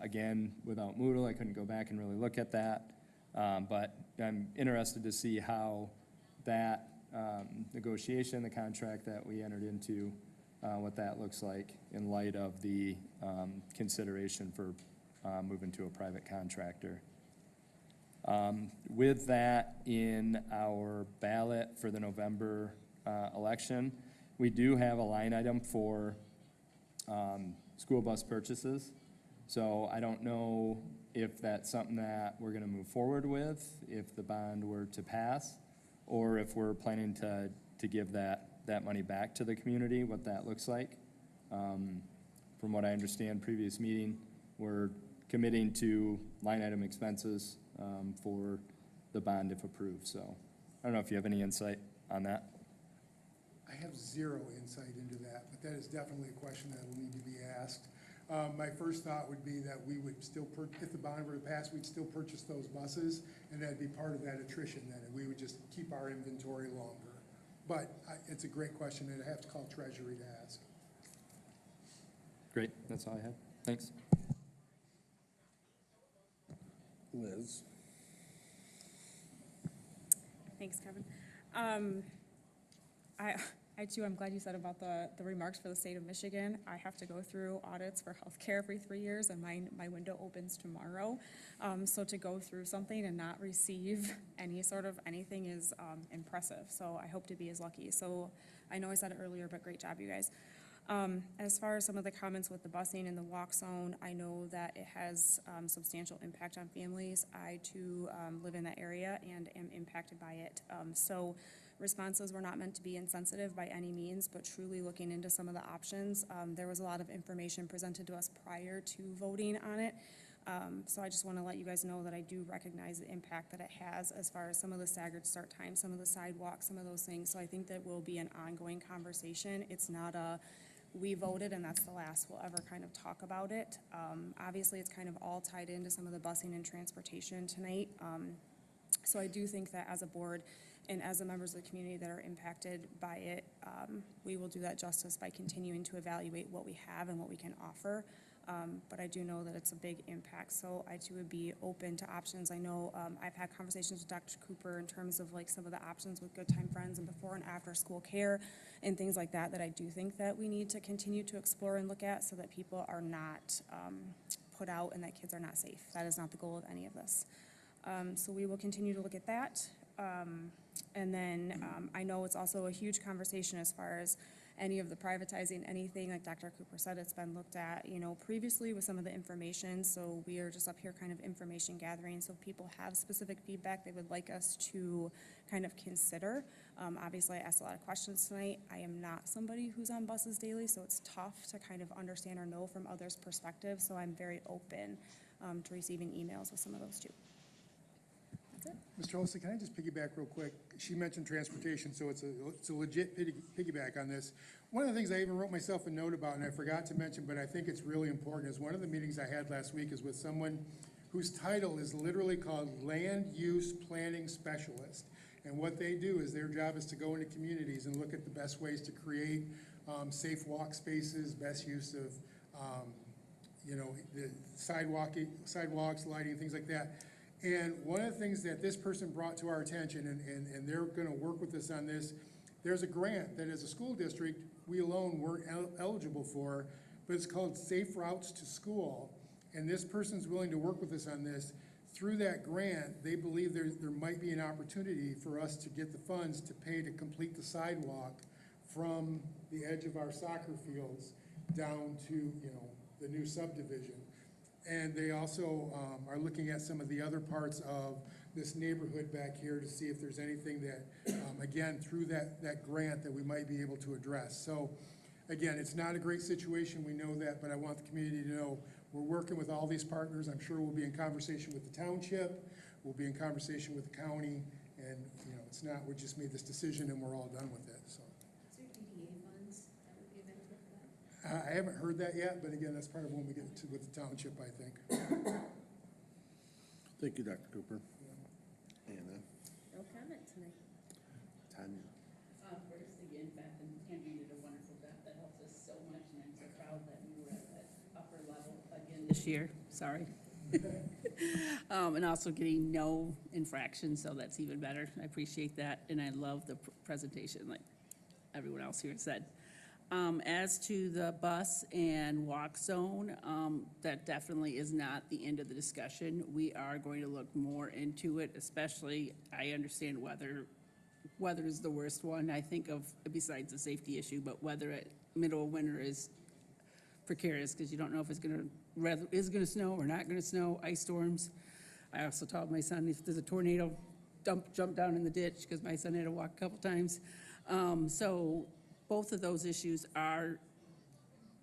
Again, without Moodle, I couldn't go back and really look at that. But I'm interested to see how that negotiation, the contract that we entered into, what that looks like in light of the consideration for moving to a private contractor. With that, in our ballot for the November election, we do have a line item for school bus purchases. So I don't know if that's something that we're going to move forward with, if the bond were to pass, or if we're planning to give that money back to the community, what that looks like. From what I understand, previous meeting, we're committing to line item expenses for the bond if approved. So I don't know if you have any insight on that. I have zero insight into that, but that is definitely a question that will need to be asked. My first thought would be that we would still, if the bond were to pass, we'd still purchase those buses, and that'd be part of that attrition then, and we would just keep our inventory longer. But it's a great question, and I have to call Treasury to ask. Great, that's all I had. Thanks. Liz? Thanks, Kevin. I too, I'm glad you said about the remarks for the state of Michigan. I have to go through audits for healthcare every 3 years, and my window opens tomorrow. So to go through something and not receive any sort of anything is impressive. So I hope to be as lucky. So I know I said it earlier, but great job, you guys. As far as some of the comments with the busing and the walk zone, I know that it has substantial impact on families. I too live in that area and am impacted by it. So responses were not meant to be insensitive by any means, but truly looking into some of the options. There was a lot of information presented to us prior to voting on it. So I just want to let you guys know that I do recognize the impact that it has as far as some of the staggered start times, some of the sidewalks, some of those things. So I think that will be an ongoing conversation. It's not a we voted and that's the last we'll ever kind of talk about it. Obviously, it's kind of all tied into some of the busing and transportation tonight. So I do think that as a board and as the members of the community that are impacted by it, we will do that justice by continuing to evaluate what we have and what we can offer. But I do know that it's a big impact, so I too would be open to options. I know I've had conversations with Dr. Cooper in terms of like some of the options with Good Time Friends and before and after school care and things like that I do think that we need to continue to explore and look at so that people are not put out and that kids are not safe. That is not the goal of any of this. So we will continue to look at that. And then I know it's also a huge conversation as far as any of the privatizing anything, like Dr. Cooper said, it's been looked at, previously with some of the information. So we are just up here kind of information gathering. So if people have specific feedback they would like us to kind of consider. Obviously, I asked a lot of questions tonight. I am not somebody who's on buses daily, so it's tough to kind of understand or know from others' perspectives. So I'm very open to receiving emails with some of those too. Mr. Olson, can I just piggyback real quick? She mentioned transportation, so it's a legit piggyback on this. One of the things I even wrote myself a note about, and I forgot to mention, but I think it's really important, is one of the meetings I had last week is with someone whose title is literally called Land Use Planning Specialist. And what they do is their job is to go into communities and look at the best ways to create safe walk spaces, best use of, the sidewalks, lighting, things like that. And one of the things that this person brought to our attention, and they're gonna work with us on this, there's a grant that as a school district, we alone weren't eligible for, but it's called Safe Routes to School. And this person's willing to work with us on this. Through that grant, they believe there might be an opportunity for us to get the funds to pay to complete the sidewalk from the edge of our soccer fields down to, the new subdivision. And they also are looking at some of the other parts of this neighborhood back here to see if there's anything that, again, through that grant that we might be able to address. So, again, it's not a great situation, we know that, but I want the community to know we're working with all these partners. I'm sure we'll be in conversation with the township, we'll be in conversation with the county, and, it's not, we just made this decision and we're all done with it, so. I haven't heard that yet, but again, that's part of when we get to with the township, I think. Thank you, Dr. Cooper. Anna? No comment tonight. Tanya? First, again, Beth and Andrew did a wonderful job. That helps us so much, and I'm so proud that we were at that upper level again this year. Sorry. And also getting no infractions, so that's even better. I appreciate that, and I love the presentation, like everyone else here said. As to the bus and walk zone, that definitely is not the end of the discussion. We are going to look more into it, especially, I understand weather is the worst one, I think of, besides the safety issue, but weather at middle of winter is precarious because you don't know if it's gonna snow or not gonna snow, ice storms. I also told my son if there's a tornado, jump down in the ditch because my son had to walk a couple times. So both of those issues are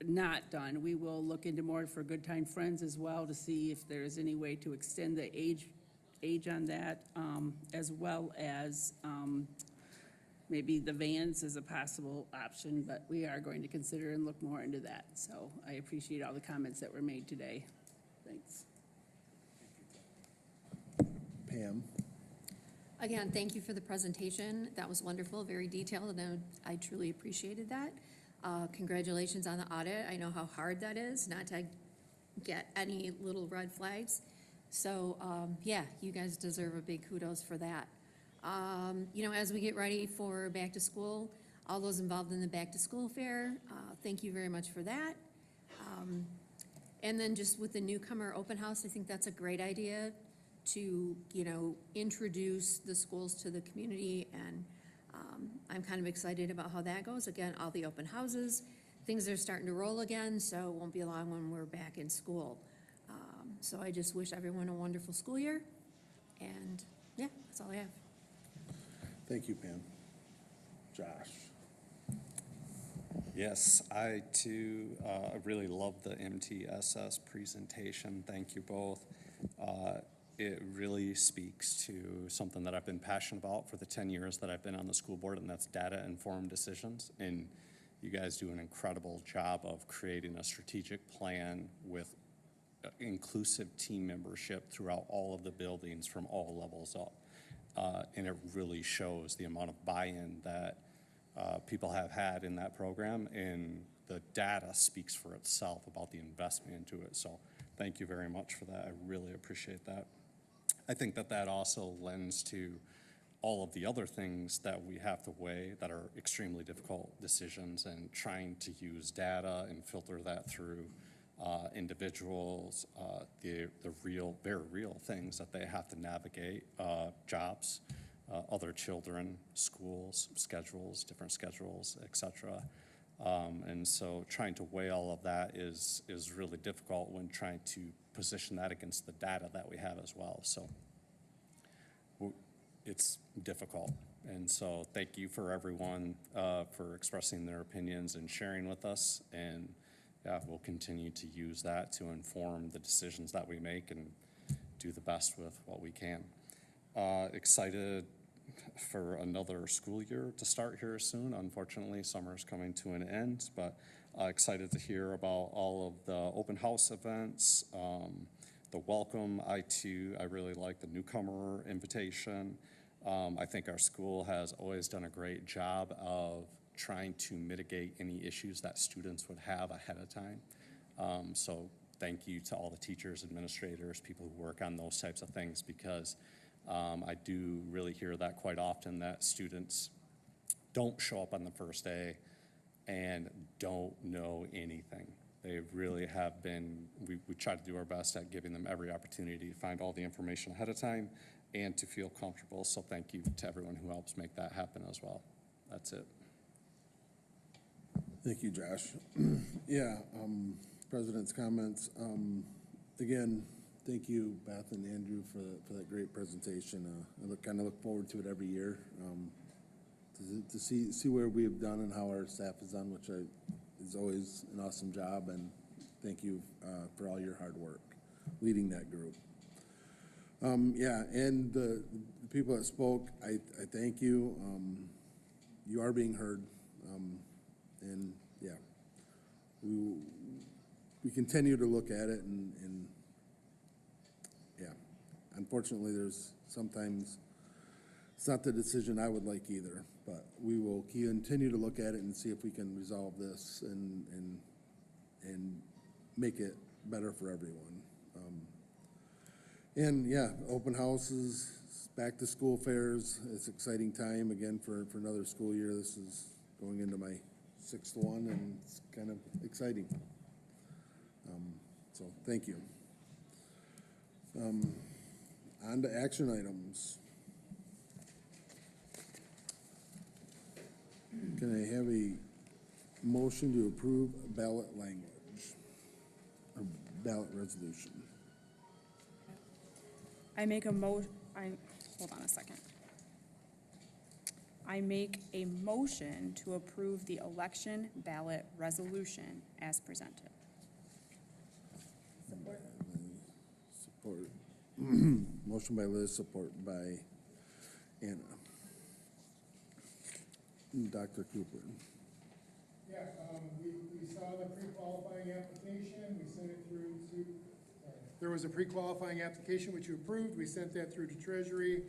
not done, we will look into more for Good Time Friends as well to see if there's any way to extend the age on that, as well as maybe the vans is a possible option, but we are going to consider and look more into that. So I appreciate all the comments that were made today. Thanks. Pam? Again, thank you for the presentation. That was wonderful, very detailed, and I truly appreciated that. Congratulations on the audit. I know how hard that is, not to get any little red flags. So, yeah, you guys deserve a big kudos for that. You know, as we get ready for back to school, all those involved in the back to school fair, thank you very much for that. And then just with the newcomer open house, I think that's a great idea to, you know, introduce the schools to the community, and I'm kind of excited about how that goes. Again, all the open houses, things are starting to roll again, so it won't be long when we're back in school. So I just wish everyone a wonderful school year, and yeah, that's all I have. Thank you, Pam. Josh? Yes, I too really love the MTSS presentation. Thank you both. It really speaks to something that I've been passionate about for the 10 years that I've been on the school board, and that's data-informed decisions. And you guys do an incredible job of creating a strategic plan with inclusive team membership throughout all of the buildings from all levels up. And it really shows the amount of buy-in that people have had in that program, and the data speaks for itself about the investment into it. So thank you very much for that. I really appreciate that. I think that that also lends to all of the other things that we have to weigh that are extremely difficult decisions, and trying to use data and filter that through individuals, the real, very real things that they have to navigate, jobs, other children, schools, schedules, different schedules, et cetera. And so trying to weigh all of that is really difficult when trying to position that against the data that we have as well. So it's difficult. And so thank you for everyone for expressing their opinions and sharing with us. And yeah, we'll continue to use that to inform the decisions that we make and do the best with what we can. Excited for another school year to start here soon. Unfortunately, summer is coming to an end, but excited to hear about all of the open house events, the welcome. I really like the newcomer invitation. I think our school has always done a great job of trying to mitigate any issues that students would have ahead of time. So thank you to all the teachers, administrators, people who work on those types of things, because I do really hear that quite often, that students don't show up on the first day and don't know anything. They really have been, we try to do our best at giving them every opportunity to find all the information ahead of time and to feel comfortable. So thank you to everyone who helps make that happen as well. That's it. Thank you, Josh. Yeah, President's comments. Again, thank you, Beth and Andrew, for that great presentation. I kind of look forward to it every year, to see where we have done and how our staff has done, which is always an awesome job. And thank you for all your hard work leading that group. Yeah, and the people that spoke, I thank you. You are being heard, and yeah, we continue to look at it, and yeah, unfortunately, there's sometimes it's not the decision I would like either, but we will continue to look at it and see if we can resolve this and make it better for everyone. And yeah, open houses, back to school fairs. It's an exciting time again for another school year. This is going into my 6th one, and it's kind of exciting. So thank you. On to action items. Can I have a motion to approve ballot language, or ballot resolution? I make a hold on a second. I make a motion to approve the election ballot resolution as presented. Support. Motion by Liz, support by Anna. Dr. Cooper. Yeah, we saw the pre-qualifying application, we sent it through to, there was a pre-qualifying application which you approved, we sent that through to Treasury.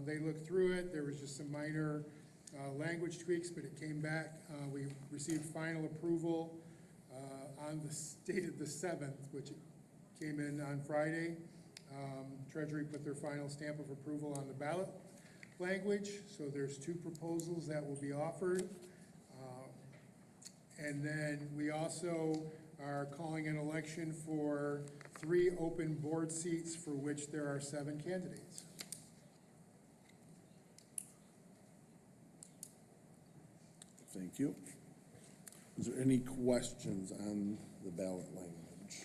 They looked through it, there was just some minor language tweaks, but it came back. We received final approval on the dated the 7th, which came in on Friday. Treasury put their final stamp of approval on the ballot language, so there's 2 proposals that will be offered. And then we also are calling an election for 3 open board seats for which there are 7 candidates. Thank you. Is there any questions on the ballot language?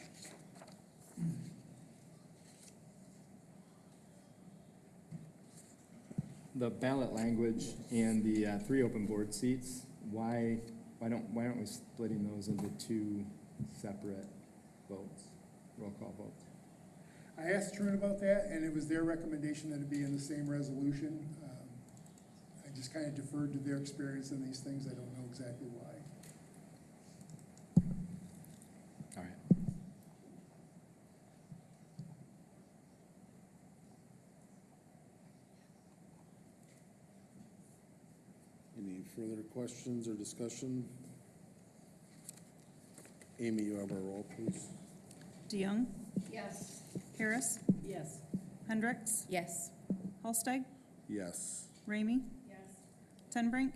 The ballot language and the 3 open board seats, why aren't we splitting those into 2 separate votes, roll call votes? I asked Trent about that, and it was their recommendation that it be in the same resolution. I just kind of deferred to their experience in these things. I don't know exactly why. All right. Any further questions or discussion? Amy, you have our roll, please. DeYoung, Yes. Harris, Yes. Hendricks, Yes. Holsteig, Yes. Ramey. Yes. Tenbrink,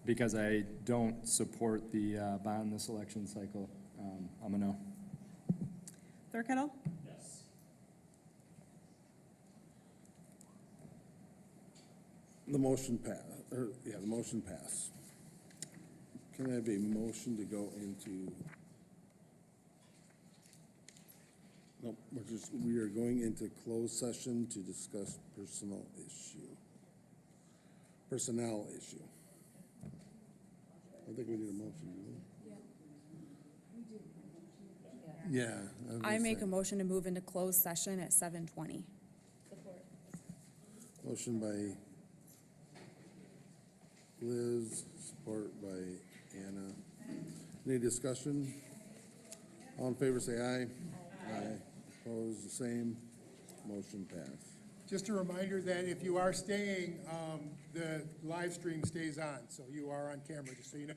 Because I don't support the bond this election cycle, I'm a no. Thurkettle, The motion the motion passed. Can I have a motion to go into? Nope, we are going into closed session to discuss personnel issue. I think we need a motion, do we? Yeah. was I gonna make say. a motion to move into closed session at 7:20. Motion by Liz, support by Anna. Any discussion? All in favor, say aye. Aye. Opposed, the same. Motion passed. Just a reminder that if you are staying, the live stream stays on, so you are on camera, just so you know.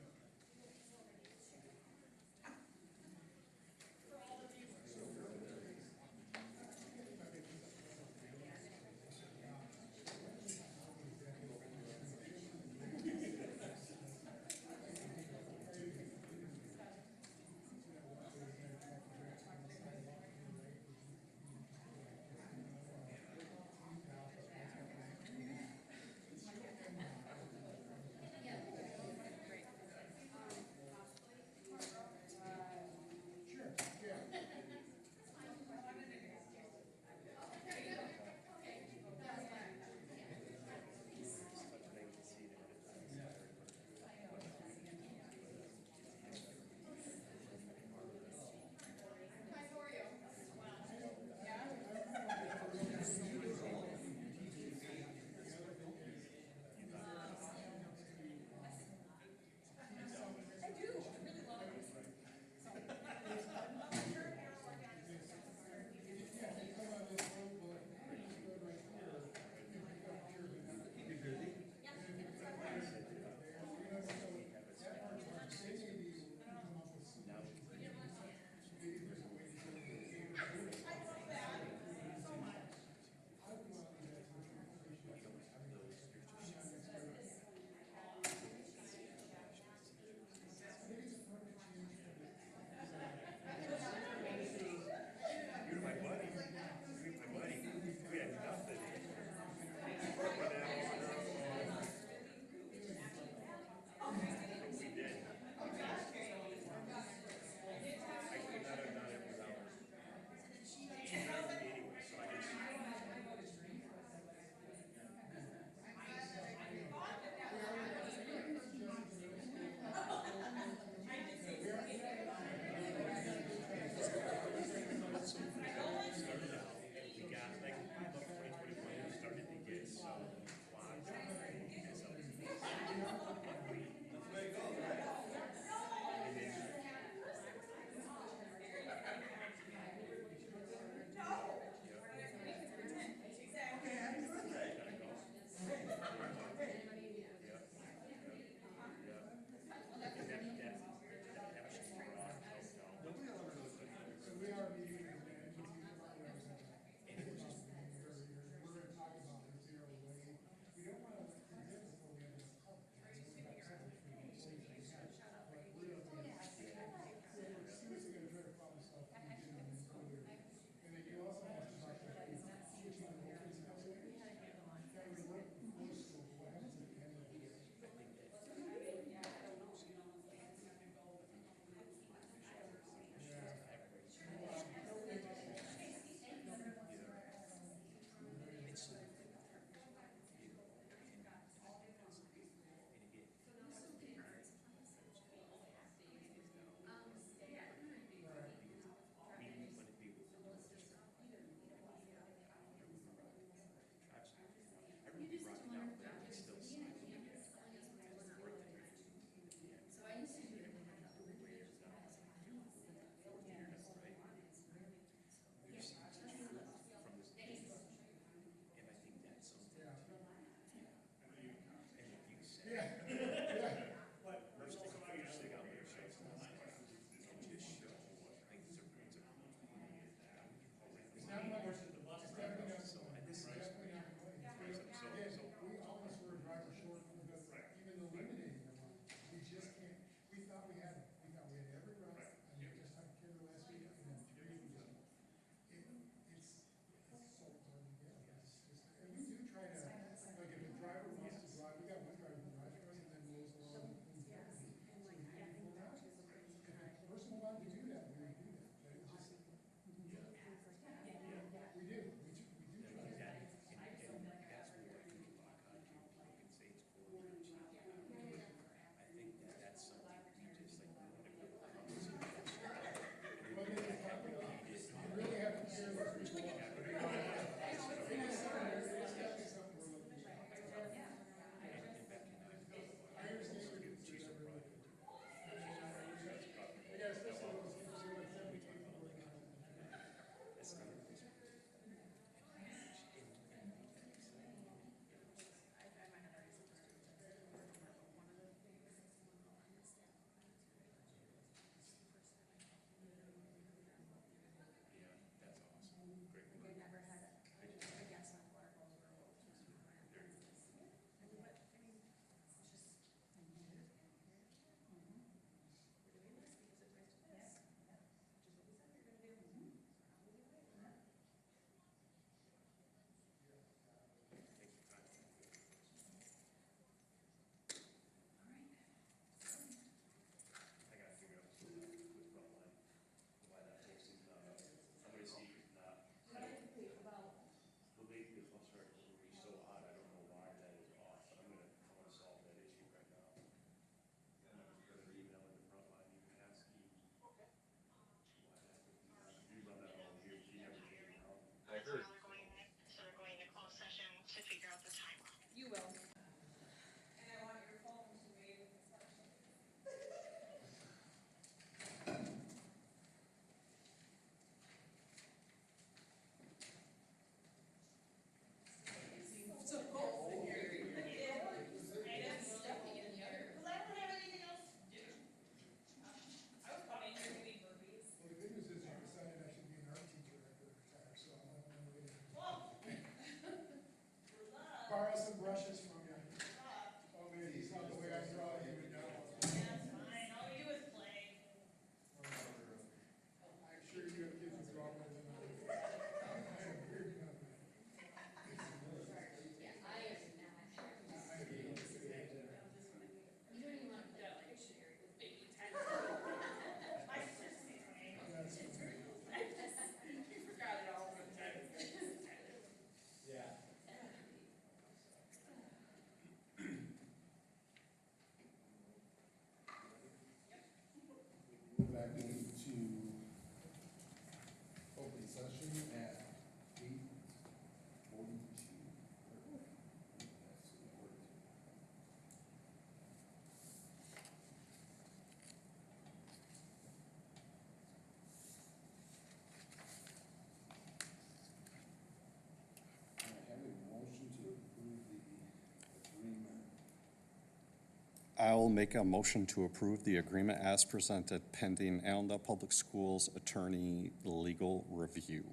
I'll make a motion to approve the agreement as presented pending Allendale Public Schools attorney legal review.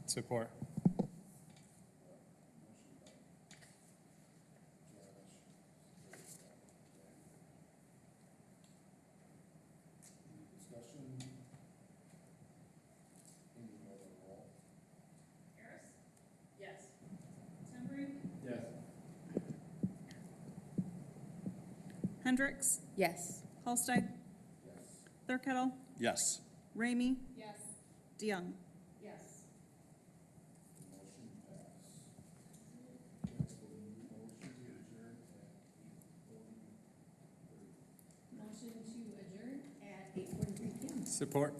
Support. Hendricks, Yes. Holsteig. Thurkettle, Yes. Ramey, Yes. DeYoung. Yes. Motion to adjourn at 8:43 p.m. Support.